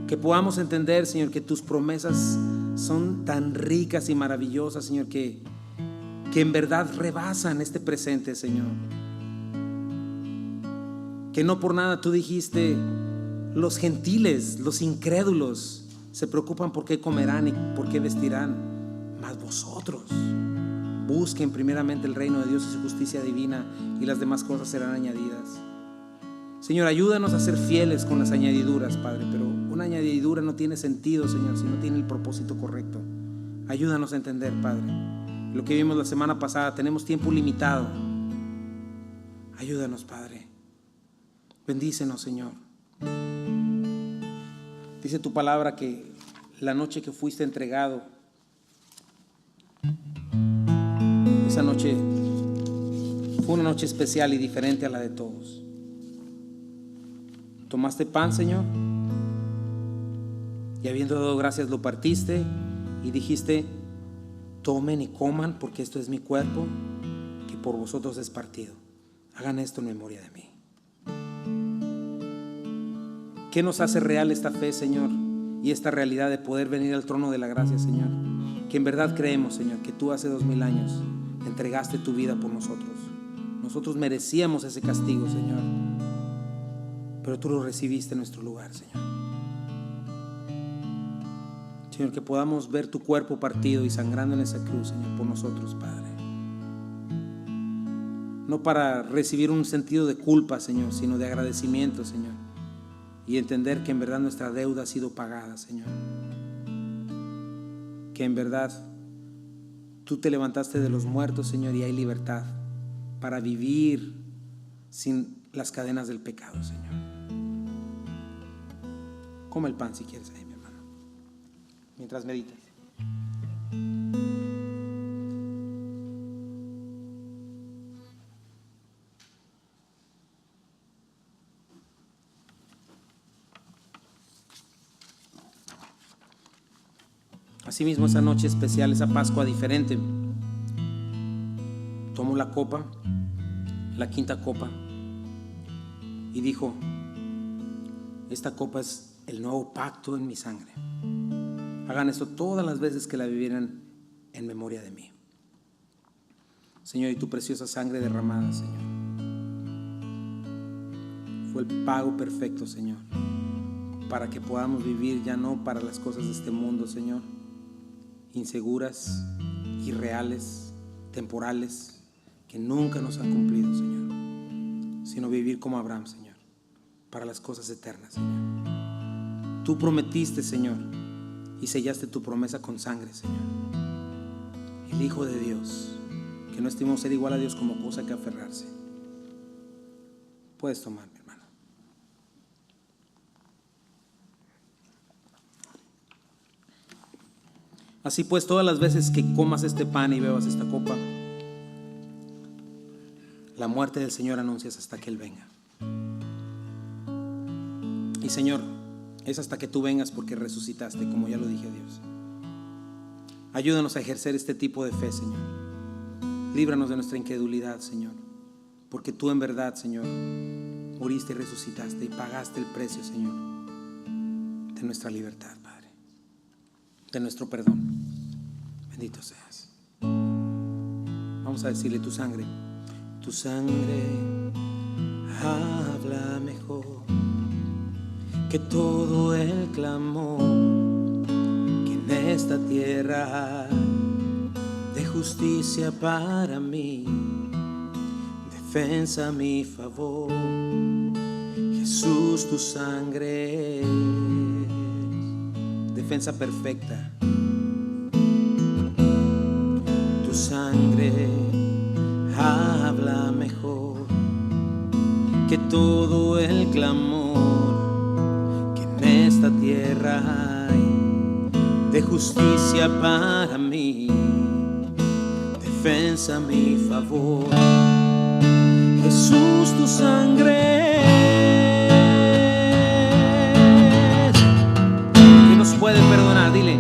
Que podamos entender, Señor, que tus promesas son tan ricas y maravillosas, Señor, que en verdad rebasan este presente, Señor. Que no por nada tú dijiste, los gentiles, los incrédulos, se preocupan por qué comerán y por qué vestirán, mas vosotros busquen primeramente el reino de Dios y su justicia divina, y las demás cosas serán añadidas. Señor, ayúdanos a ser fieles con las añadiduras, Padre, pero una añadidura no tiene sentido, Señor, si no tiene el propósito correcto. Ayúdanos a entender, Padre, lo que vimos la semana pasada. Tenemos tiempo limitado. Ayúdanos, Padre. Bendícenos, Señor. Dice tu palabra que la noche que fuiste entregado, esa noche fue una noche especial y diferente a la de todos. Tomaste pan, Señor, y habiendo dado gracias lo partiste y dijiste, tomen y coman, porque esto es mi cuerpo que por vosotros es partido. Hagan esto en memoria de mí. ¿Qué nos hace real esta fe, Señor? Y esta realidad de poder venir al trono de la gracia, Señor. Que en verdad creemos, Señor, que tú hace 2000 años entregaste tu vida por nosotros. Nosotros merecíamos ese castigo, Señor, pero tú lo recibiste en nuestro lugar, Señor. Señor, que podamos ver tu cuerpo partido y sangrando en esa cruz, Señor, por nosotros, Padre. No para recibir un sentido de culpa, Señor, sino de agradecimiento, Señor. Y entender que en verdad nuestra deuda ha sido pagada, Señor. Que en verdad tú te levantaste de los muertos, Señor, y hay libertad para vivir sin las cadenas del pecado, Señor. Come el pan si quieres ahí, mi hermano, mientras meditas. Asimismo, esa noche especial, esa Pascua diferente, tomó la copa, la quinta copa, y dijo, esta copa es el nuevo pacto en mi sangre. Hagan esto todas las veces que la vivieran en memoria de mí. Señor, y tu preciosa sangre derramada, Señor, fue el pago perfecto, Señor, para que podamos vivir ya no para las cosas de este mundo, Señor, inseguras, irreales, temporales, que nunca nos han cumplido, Señor, sino vivir como Abraham, Señor, para las cosas eternas, Señor. Tú prometiste, Señor, y sellaste tu promesa con sangre, Señor. El Hijo de Dios, que no estimó ser igual a Dios como cosa que aferrarse. Puedes tomar, mi hermano. Así pues, todas las veces que comas este pan y bebas esta copa, la muerte del Señor anuncias hasta que Él venga. Y Señor, es hasta que tú vengas, porque resucitaste, como ya lo dije a Dios. Ayúdanos a ejercer este tipo de fe, Señor. Líbranos de nuestra incredulidad, Señor, porque tú en verdad, Señor, moriste y resucitaste y pagaste el precio, Señor, de nuestra libertad, Padre, de nuestro perdón. Bendito seas. Vamos a decirle: tu sangre habla mejor que todo el clamor que en esta tierra hay de justicia para mí, defensa a mi favor. Jesús, tu sangre es defensa perfecta. Tu sangre habla mejor que todo el clamor que en esta tierra hay de justicia para mí, defensa a mi favor. Jesús, tu sangre que nos puede perdonar, dile,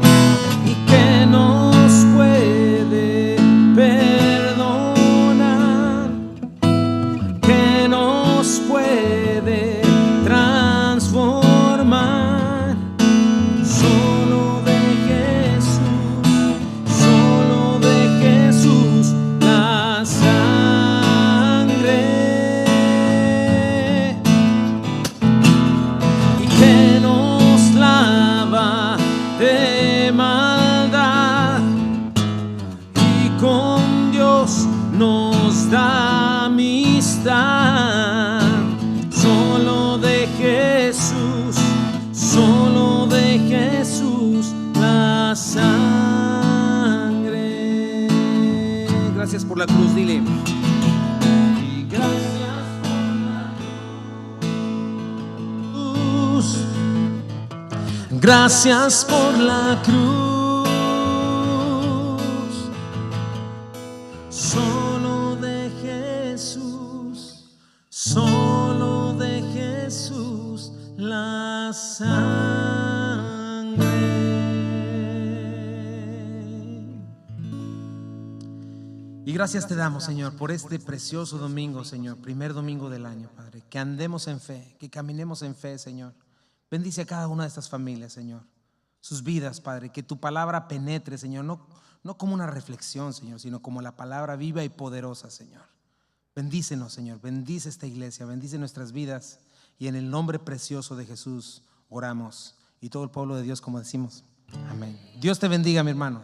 y que nos puede perdonar, que nos puede transformar. Solo de Jesús, la sangre, y que nos lava de maldad y con Dios nos da amistad. Solo de Jesús, la sangre. Gracias por la cruz, dile. Y gracias por la cruz. Gracias por la cruz. Solo de Jesús, la sangre. Y gracias te damos, Señor, por este precioso domingo, Señor, primer domingo del año, Padre. Que andemos en fe, que caminemos en fe, Señor. Bendice a cada una de estas familias, Señor, sus vidas, Padre. Que tu palabra penetre, Señor, no como una reflexión, Señor, sino como la palabra viva y poderosa, Señor. Bendícenos, Señor, bendice esta iglesia, bendice nuestras vidas. Y en el nombre precioso de Jesús oramos. Y todo el pueblo de Dios, como decimos, amén. Dios te bendiga, mi hermano.